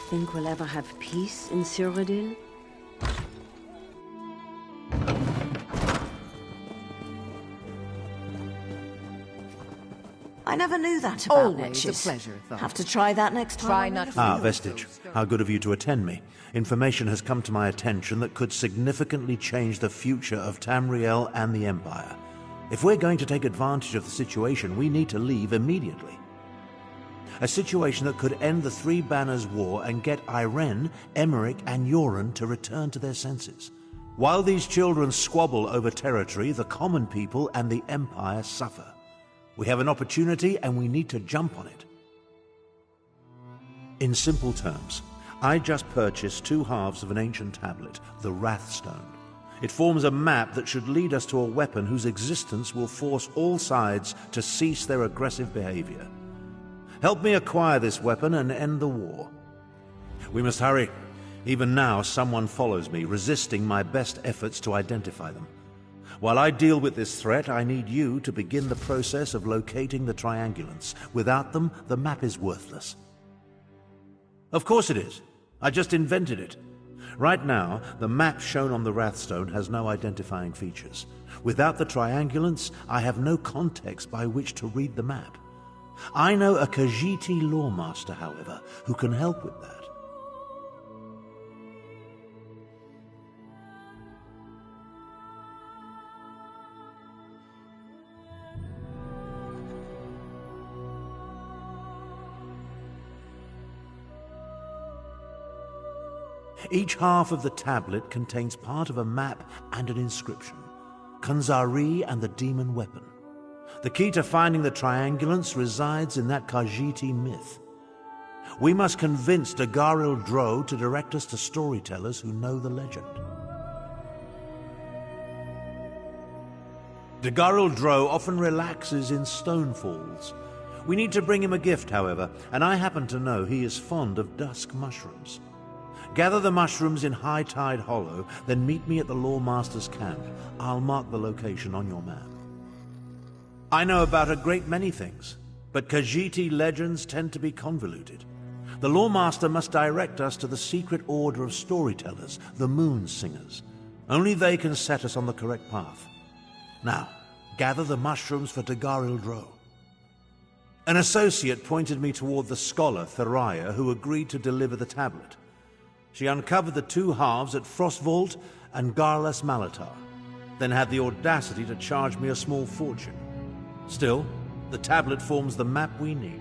think we'll ever have peace in Cyrodiil? I never knew that about Always witches. a pleasure, Thumb. Have to try that next time. Try not to. Ah, Vestige. How good of you to attend me. Information has come to my attention that could significantly change the future of Tamriel and the Empire. If we're going to take advantage of the situation, we need to leave immediately. A situation that could end the Three Banners War and get Irene, Emmerich, and Yoren to return to their senses. While these children squabble over territory, the common people and the Empire suffer. We have an opportunity and we need to jump on it. In simple terms, I just purchased 2 halves of an ancient tablet, the Wrathstone. It forms a map that should lead us to a weapon whose existence will force all sides to cease their aggressive behavior. Help me acquire this weapon and end the war. We must hurry. Even now, someone follows me, resisting my best efforts to identify them. While I deal with this threat, I need you to begin the process of locating the triangulants. Without them, the map is worthless. Of course it is. I just invented it. Right now, the map shown on the Wrathstone has no identifying features. Without the triangulants, I have no context by which to read the map. I know a Khajiiti lawmaster, however, who can help with that. Each half of the tablet contains part of a map and an inscription. Kunzari and the demon weapon. The key to finding the triangulants resides in that Khajiiti myth. We must convince Dagharil Dro to direct us to storytellers who know the legend. Dagharil Dro often relaxes in stone falls. We need to bring him a gift, however, and I happen to know he is fond of dusk mushrooms. Gather the mushrooms in High Tide Hollow, then meet me at the Lawmaster's camp. I'll mark the location on your map. I know about a great many things, but Khajiiti legends tend to be convoluted. The Lawmaster must direct us to the secret order of storytellers, the Moon Singers. Only they can set us on the correct path. Now, gather the mushrooms for Dagharil Dro. An associate pointed me toward the scholar, Theriah, who agreed to deliver the tablet. She uncovered the 2 halves at Frostvault and Garlas Malatar, then had the audacity to charge me a small fortune. Still, the tablet forms the map we need.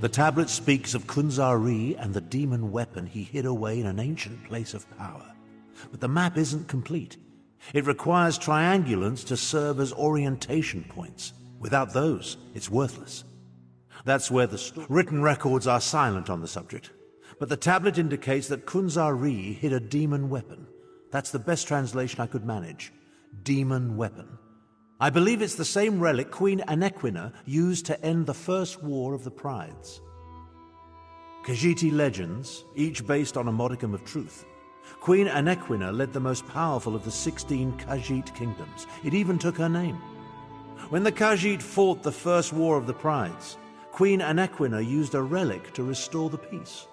The tablet speaks of Kunzari and the demon weapon he hid away in an ancient place of power. But the map isn't complete. It requires triangulants to serve as orientation points. Without those, it's worthless. That's where the written records are silent on the subject. But the tablet indicates that Kunzari hid a demon weapon. That's the best translation I could manage. Demon weapon. I believe it's the same relic Queen Anequina used to end the First War of the Prides. Khajiiti legends, each based on a modicum of truth. Queen Anequina led the most powerful of the 16 Khajiit kingdoms. It even took her name. When the Khajiit fought the First War of the Prides, Queen Anequina used a relic to restore the peace.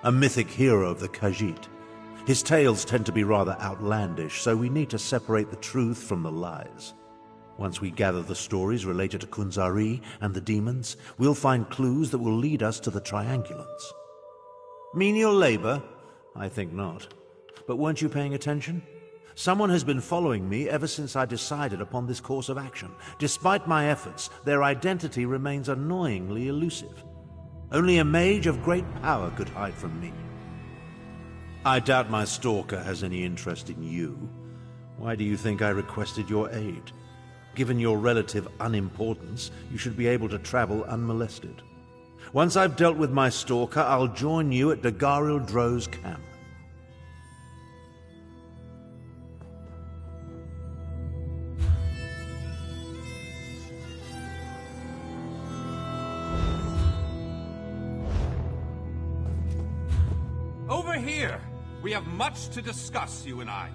A mythic hero of the Khajiit. His tales tend to be rather outlandish, so we need to separate the truth from the lies. Once we gather the stories related to Kunzari and the demons, we'll find clues that will lead us to the triangulants. Menial labor? I think not. But weren't you paying attention? Someone has been following me ever since I decided upon this course of action. Despite my efforts, their identity remains annoyingly elusive. Only a mage of great power could hide from me. I doubt my stalker has any interest in you. Why do you think I requested your aid? Given your relative unimportance, you should be able to travel unmolested. Once I've dealt with my stalker, I'll join you at Dagharil Dro's camp. Over here! We have much to discuss, you and I.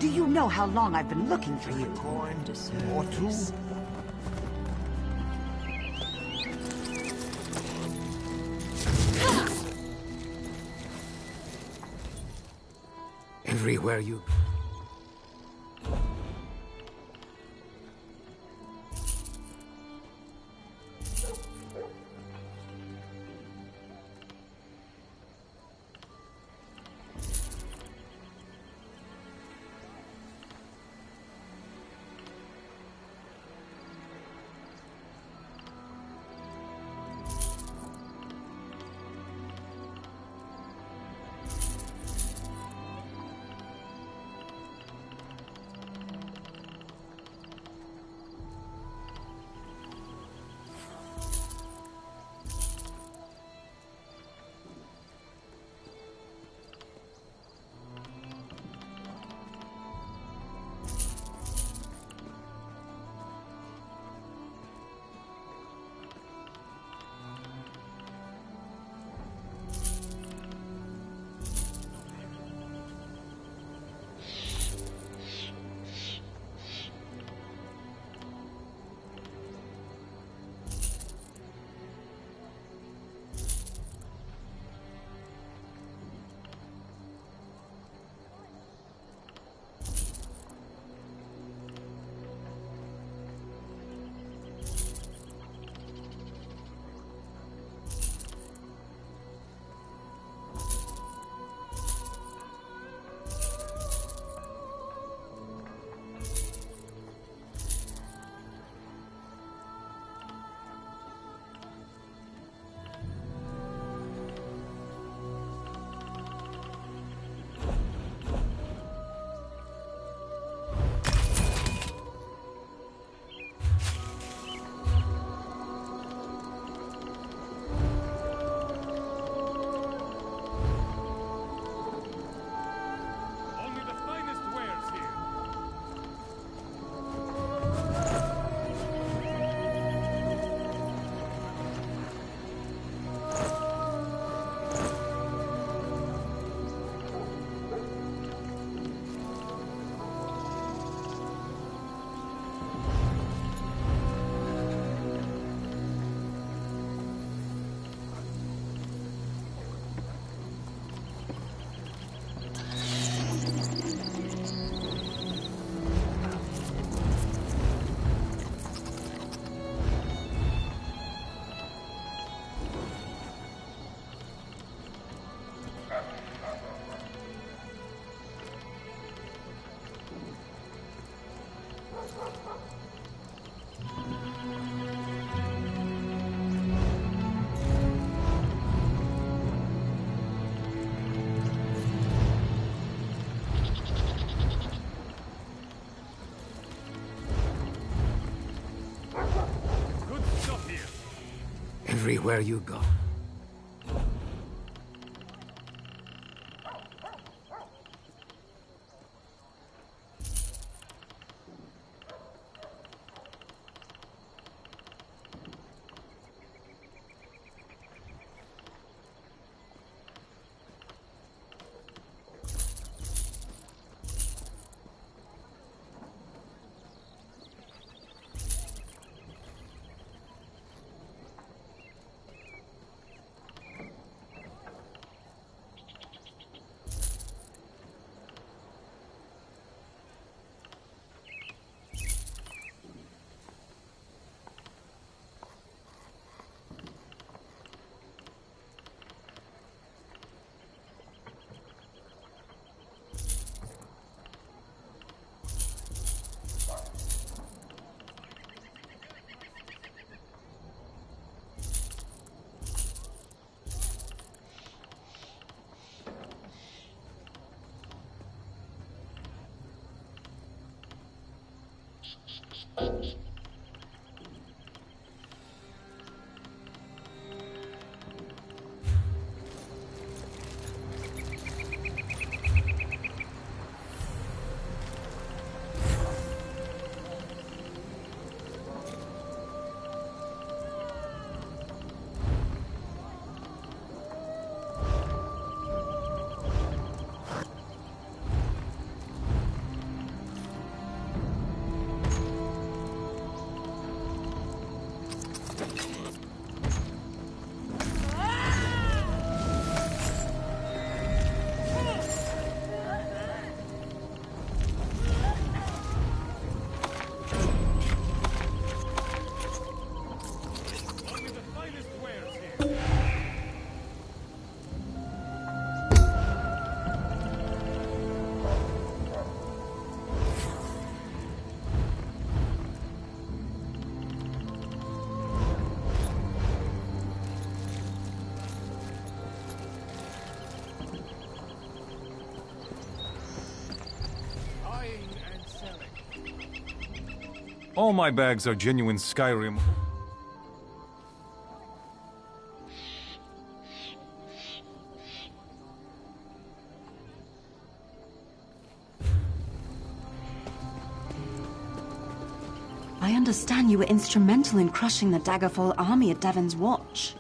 Do you know how long I've been looking for you? Or two? Everywhere you... Everywhere you go. All my bags are genuine Skyrim. I understand you were instrumental in crushing the Daggerfall army at Devon's Watch.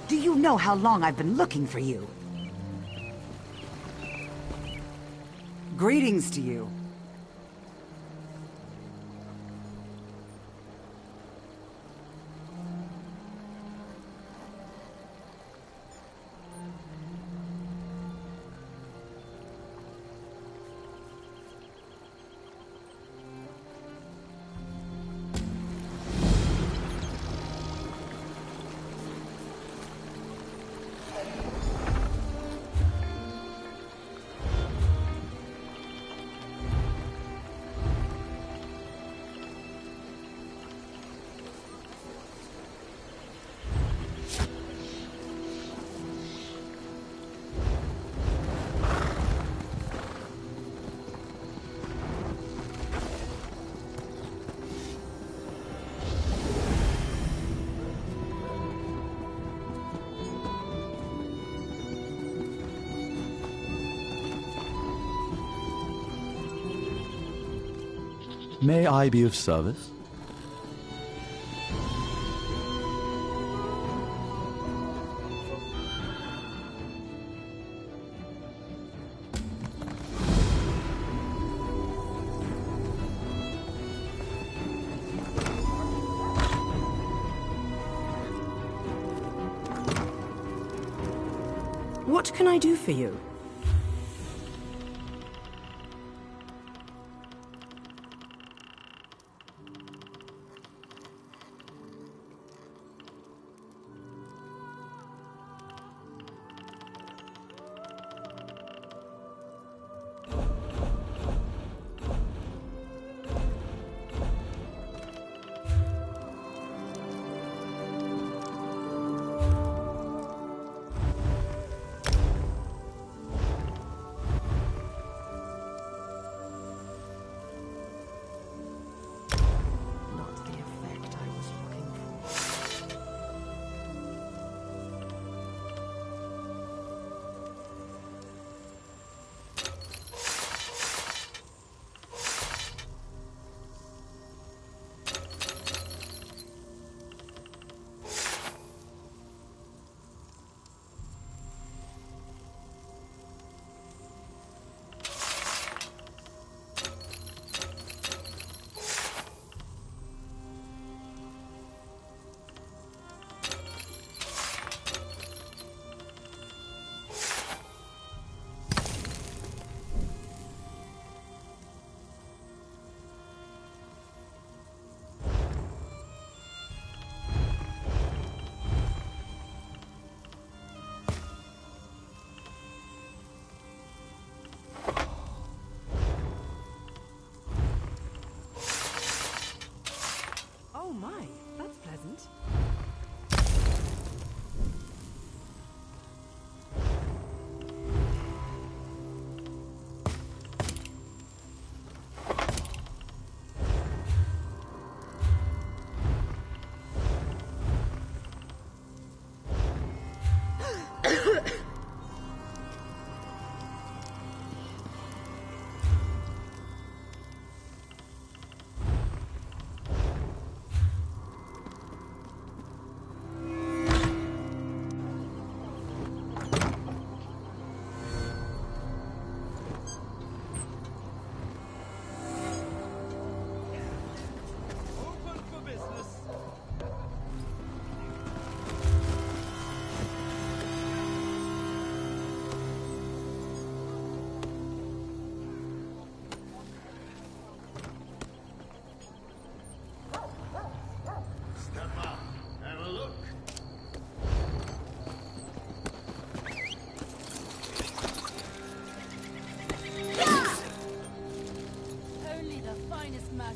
Do you know how long I've been looking for you? Greetings to you. May I be of service? What can I do for you?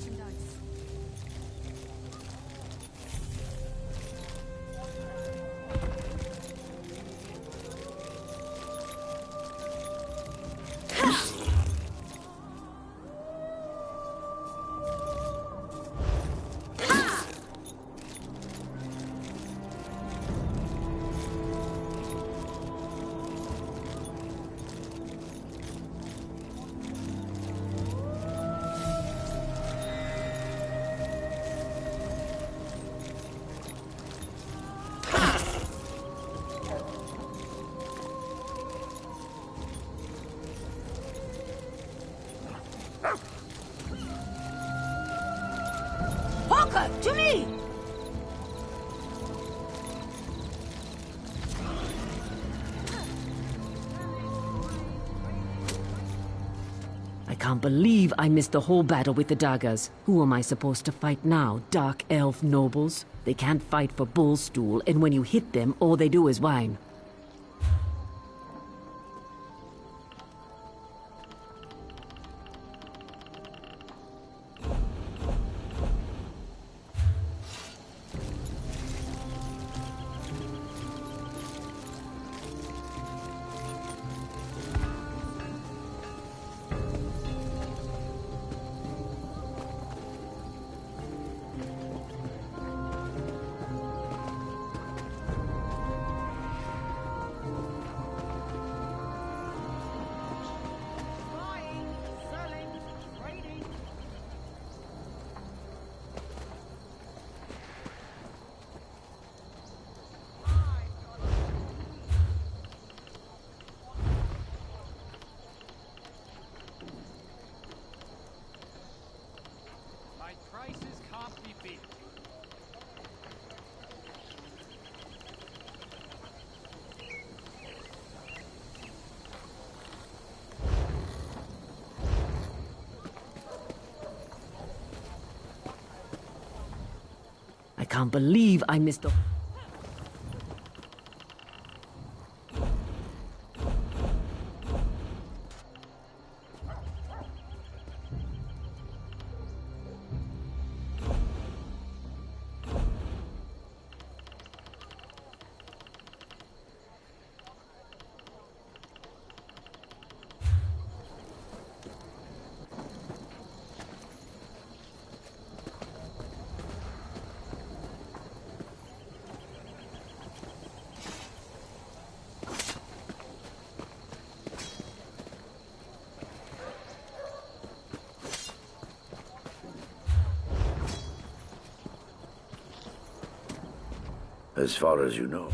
merchandise. To me! I can't believe I missed the whole battle with the daggers. Who am I supposed to fight now? Dark elf nobles? They can't fight for Bullstool, and when you hit them, all they do is whine. I can't believe I missed the... As far as you know.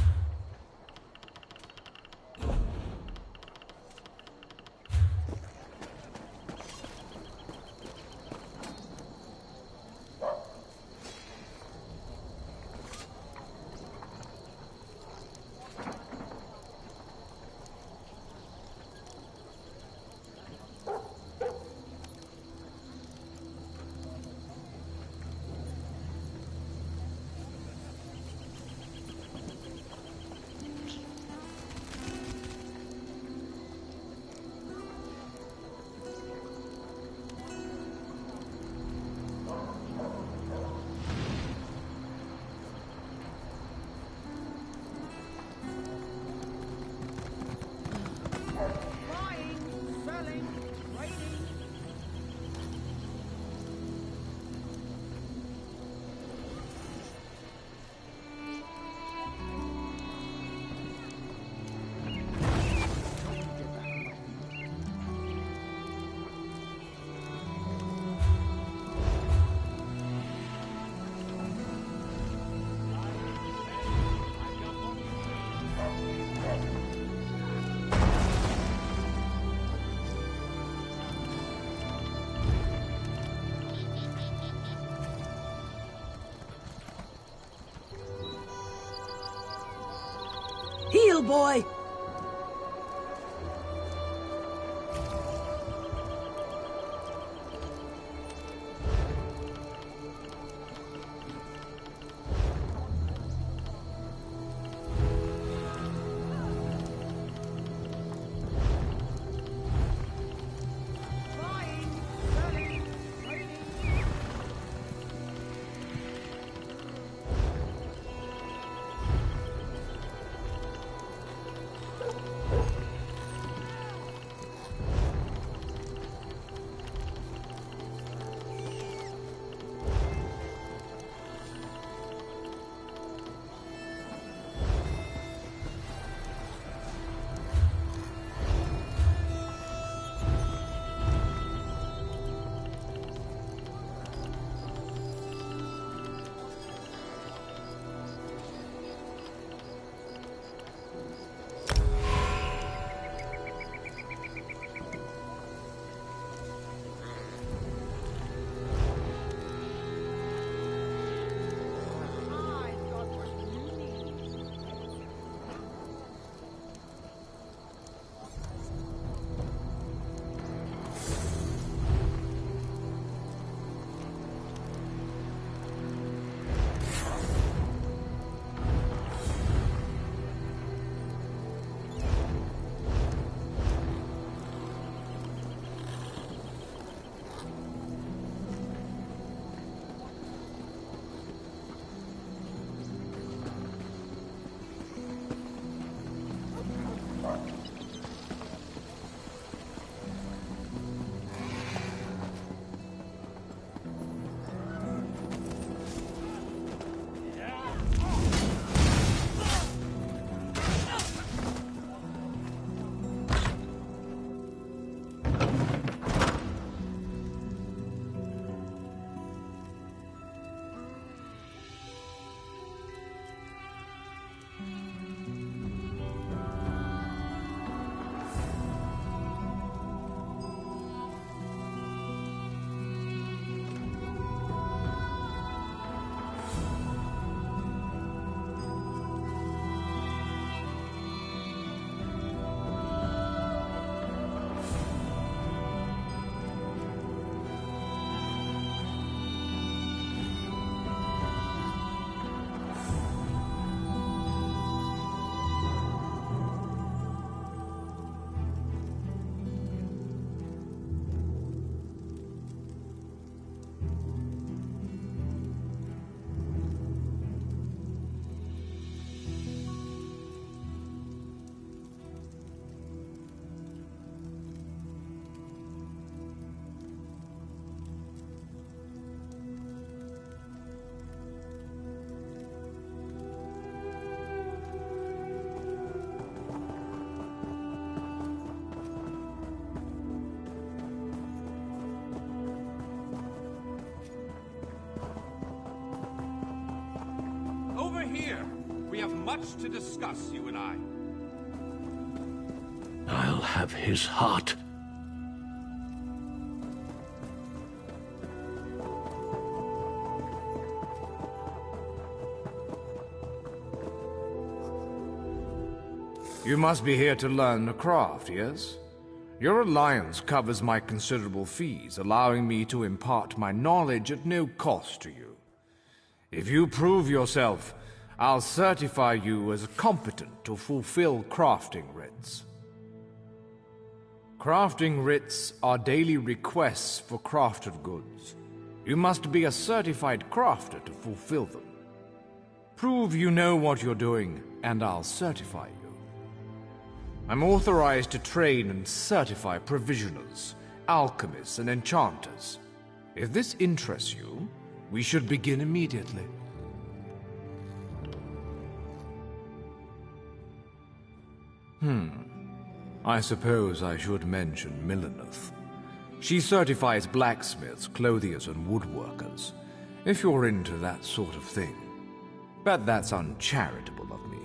Heal, boy! We have much to discuss, you and I. I'll have his heart. You must be here to learn the craft, yes? Your alliance covers my considerable fees, allowing me to impart my knowledge at no cost to you. If you prove yourself, I'll certify you as competent to fulfill crafting writs. Crafting writs are daily requests for crafted goods. You must be a certified crafter to fulfill them. Prove you know what you're doing, and I'll certify you. I'm authorized to train and certify provisioners, alchemists, and enchanters. If this interests you, we should begin immediately. I suppose I should mention Milleneth. She certifies blacksmiths, clothiers, and woodworkers, if you're into that sort of thing. But that's uncharitable of me.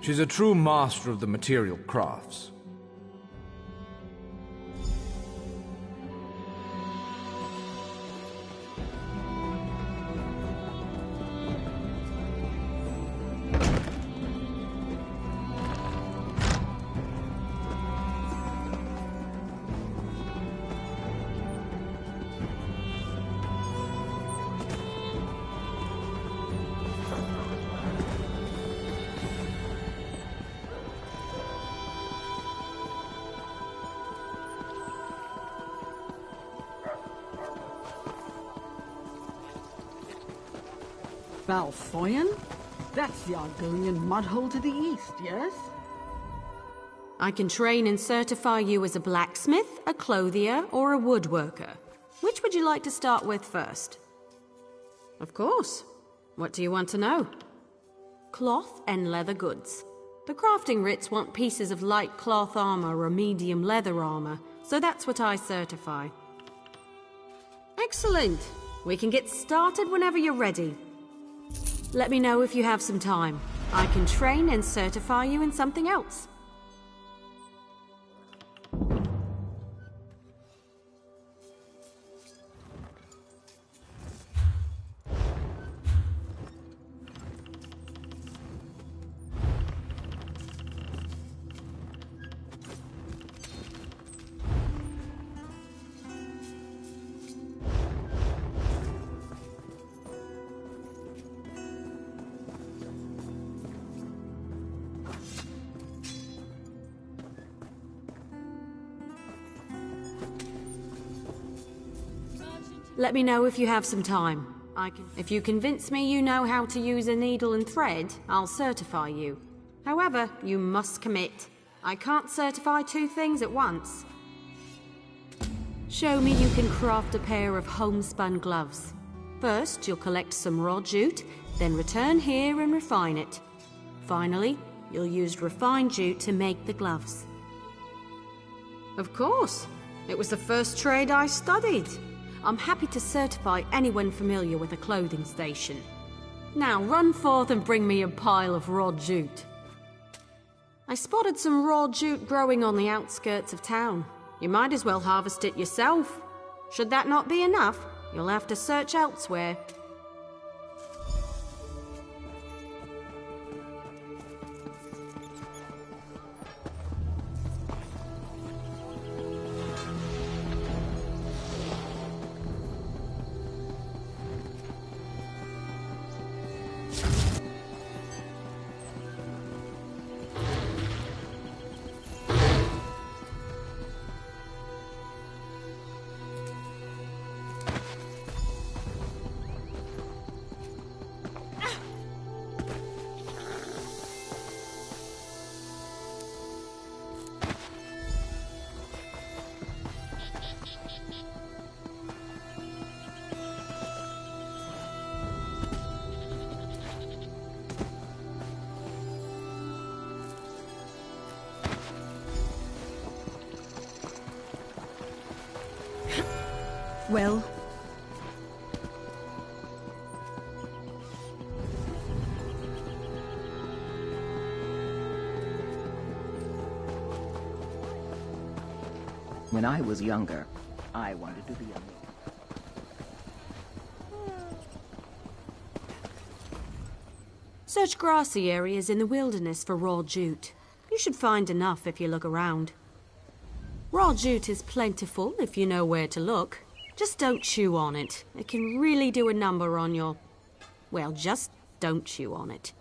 She's a true master of the material crafts. Balfoyan? That's the Argonian mudhole to the east, yes? I can train and certify you as a blacksmith, a clothier, or a woodworker. Which would you like to start with first? Of course. What do you want to know? Cloth and leather goods. The crafting writs want pieces of light cloth armor or medium leather armor, so that's what I certify. Excellent! We can get started whenever you're ready. Let me know if you have some time. I can train and certify you in something else. Let me know if you have some time. If you convince me you know how to use a needle and thread, I'll certify you. However, you must commit. I can't certify two things at once. Show me you can craft a pair of homespun gloves. First, you'll collect some raw jute, then return here and refine it. Finally, you'll use refined jute to make the gloves. Of course. It was the first trade I studied. I'm happy to certify anyone familiar with a clothing station. Now run forth and bring me a pile of raw jute. I spotted some raw jute growing on the outskirts of town. You might as well harvest it yourself. Should that not be enough, you'll have to search elsewhere. Well, When I was younger, I wanted to be a... Search grassy areas in the wilderness for raw jute. You should find enough if you look around. Raw jute is plentiful if you know where to look. Just don't chew on it. It can really do a number on your... Well, just don't chew on it.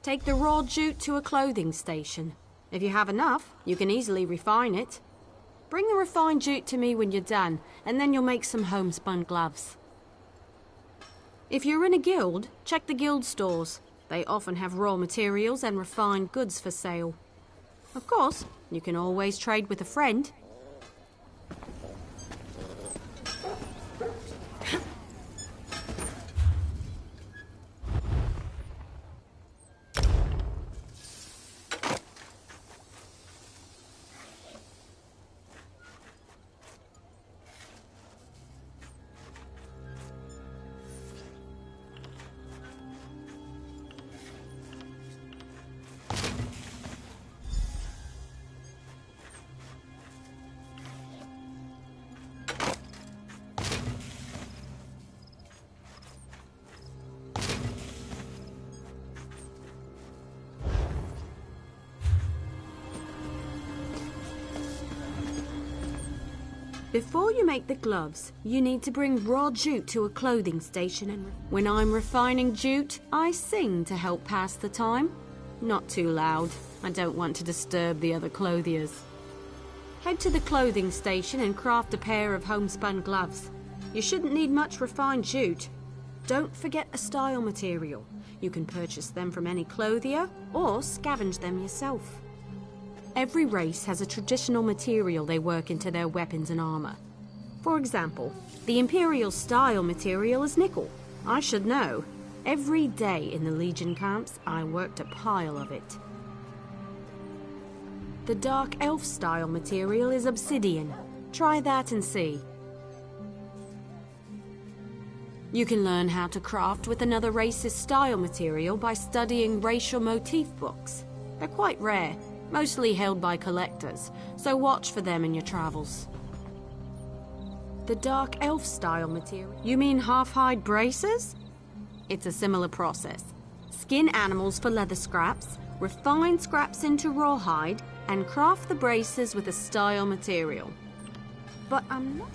Take the raw jute to a clothing station. If you have enough, you can easily refine it. Bring the refined jute to me when you're done, and then you'll make some homespun gloves. If you're in a guild, check the guild stores. They often have raw materials and refined goods for sale. Of course, you can always trade with a friend. Before you make the gloves, you need to bring raw jute to a clothing station, and when I'm refining jute, I sing to help pass the time. Not too loud. I don't want to disturb the other clothiers. Head to the clothing station and craft a pair of homespun gloves. You shouldn't need much refined jute. Don't forget a style material. You can purchase them from any clothier or scavenge them yourself. Every race has a traditional material they work into their weapons and armor. For example, the Imperial style material is nickel. I should know. Every day in the Legion camps, I worked a pile of it. The Dark Elf style material is obsidian. Try that and see. You can learn how to craft with another race's style material by studying racial motif books. They're quite rare. Mostly held by collectors, so watch for them in your travels. The Dark Elf style material... You mean half-hide braces? It's a similar process. Skin animals for leather scraps, refine scraps into rawhide, and craft the braces with a style material. But I'm not...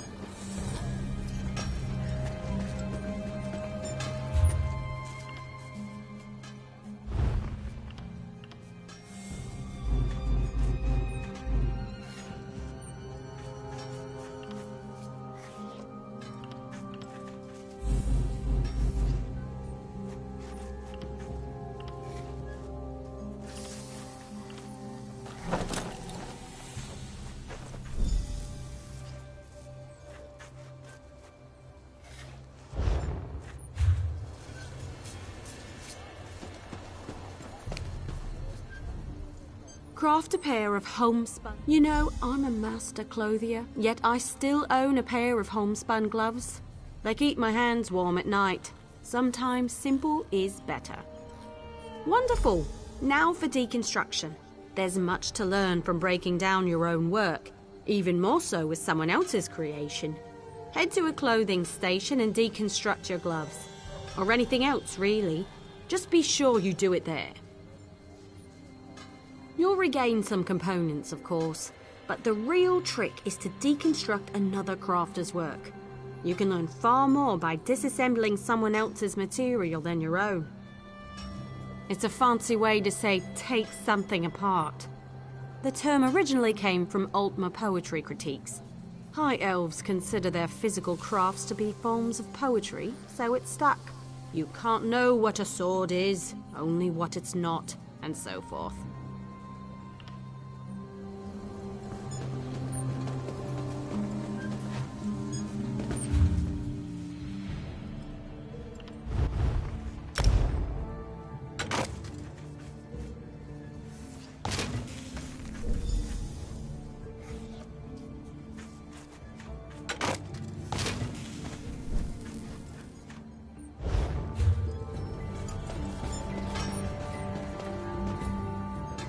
Craft a pair of homespun... You know, I'm a master clothier, yet I still own a pair of homespun gloves. They keep my hands warm at night. Sometimes simple is better. Wonderful! Now for deconstruction. There's much to learn from breaking down your own work, even more so with someone else's creation. Head to a clothing station and deconstruct your gloves. Or anything else, really. Just be sure you do it there. You'll regain some components, of course, but the real trick is to deconstruct another crafter's work. You can learn far more by disassembling someone else's material than your own. It's a fancy way to say take something apart. The term originally came from Altmer poetry critiques. High elves consider their physical crafts to be forms of poetry, so it stuck. You can't know what a sword is, only what it's not, and so forth.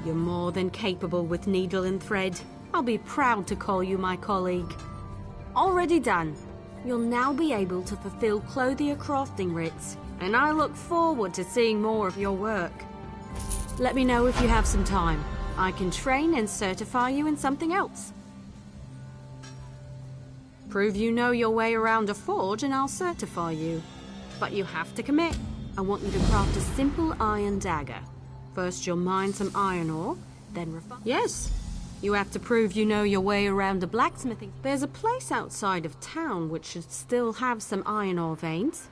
You're more than capable with needle and thread. I'll be proud to call you my colleague. Already done. You'll now be able to fulfill clothier crafting writs, and I look forward to seeing more of your work. Let me know if you have some time. I can train and certify you in something else. Prove you know your way around a forge and I'll certify you. But you have to commit. I want you to craft a simple iron dagger. First you'll mine some iron ore, then refine... Yes, you have to prove you know your way around a blacksmithing... There's a place outside of town which should still have some iron ore veins.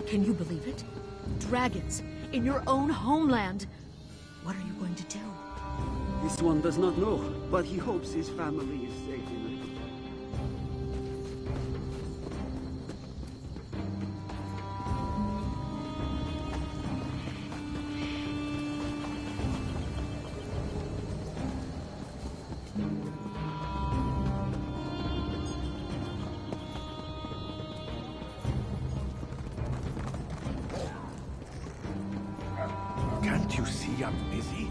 Can you believe it? Dragons, in your own homeland. What are you going to do? This one does not know, but he hopes his family is safe in it. Can't you see I'm busy?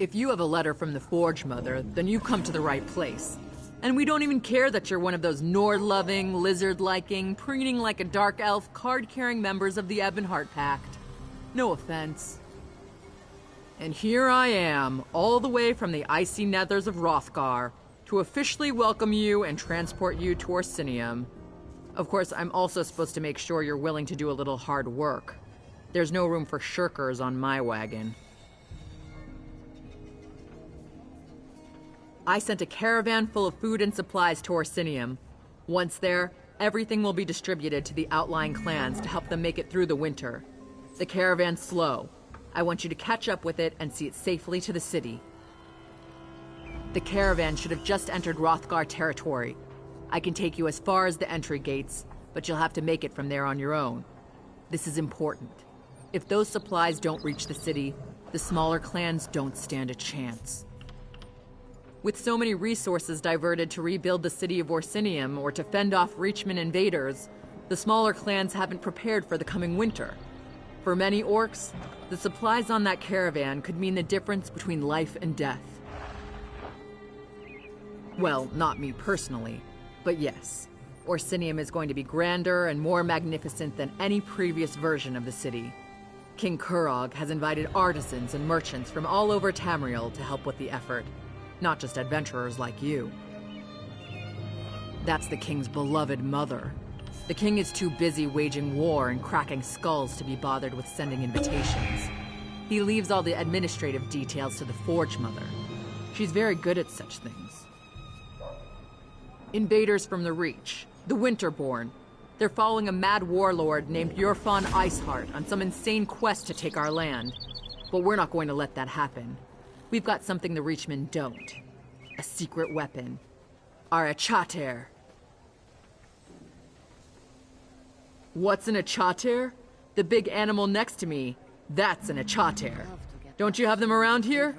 If you have a letter from the Forge Mother, then you've come to the right place. And we don't even care that you're one of those Nord-loving, lizard-liking, preening like a dark elf, card-carrying members of the Ebonheart Pact. No offense. And here I am, all the way from the icy nethers of Hrothgar, to officially welcome you and transport you to Orsinium. Of course, I'm also supposed to make sure you're willing to do a little hard work. There's no room for shirkers on my wagon. I sent a caravan full of food and supplies to Orsinium. Once there, everything will be distributed to the outlying clans to help them make it through the winter. The caravan's slow. I want you to catch up with it and see it safely to the city. The caravan should have just entered Hrothgar territory. I can take you as far as the entry gates, but you'll have to make it from there on your own. This is important. If those supplies don't reach the city, the smaller clans don't stand a chance. With so many resources diverted to rebuild the city of Orsinium or to fend off Reachman invaders, the smaller clans haven't prepared for the coming winter. For many orcs, the supplies on that caravan could mean the difference between life and death. Well, not me personally, but yes, Orsinium is going to be grander and more magnificent than any previous version of the city. King Kurog has invited artisans and merchants from all over Tamriel to help with the effort. Not just adventurers like you. That's the king's beloved mother. The king is too busy waging war and cracking skulls to be bothered with sending invitations. He leaves all the administrative details to the Forge Mother. She's very good at such things. Invaders from the Reach, the Winterborn. They're following a mad warlord named Yorfon Iceheart on some insane quest to take our land. But we're not going to let that happen. We've got something the Reachmen don't. A secret weapon. Our Achater. What's an Achater? The big animal next to me. That's an Achater. Don't you have them around here?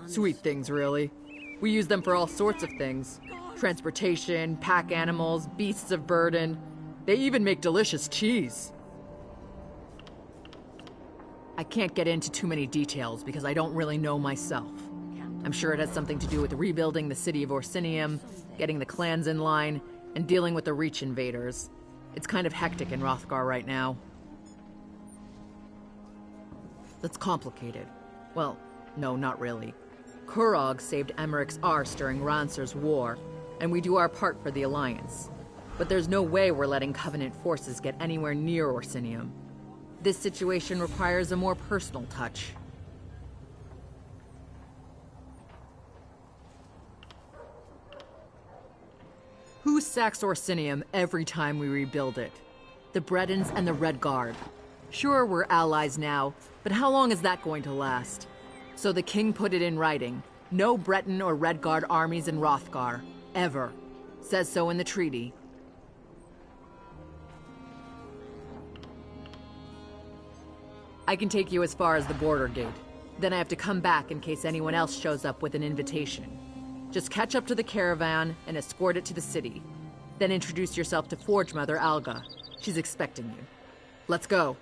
Sweet things, really. We use them for all sorts of things. Transportation, pack animals, beasts of burden. They even make delicious cheese. I can't get into too many details because I don't really know myself. I'm sure it has something to do with rebuilding the city of Orsinium, getting the clans in line, and dealing with the Reach invaders. It's kind of hectic in Hrothgar right now. That's complicated. Well, no, not really. Kurog saved Emmerich's arse during Ranser's war, and we do our part for the Alliance. But there's no way we're letting Covenant forces get anywhere near Orsinium. This situation requires a more personal touch. Who sacks Orsinium every time we rebuild it? The Bretons and the Red Guard. Sure, we're allies now, but how long is that going to last? So the king put it in writing. No Breton or Red Guard armies in Hrothgar. Ever. Says so in the treaty. I can take you as far as the border gate. Then I have to come back in case anyone else shows up with an invitation. Just catch up to the caravan and escort it to the city. Then introduce yourself to Forge Mother Alga. She's expecting you. Let's go.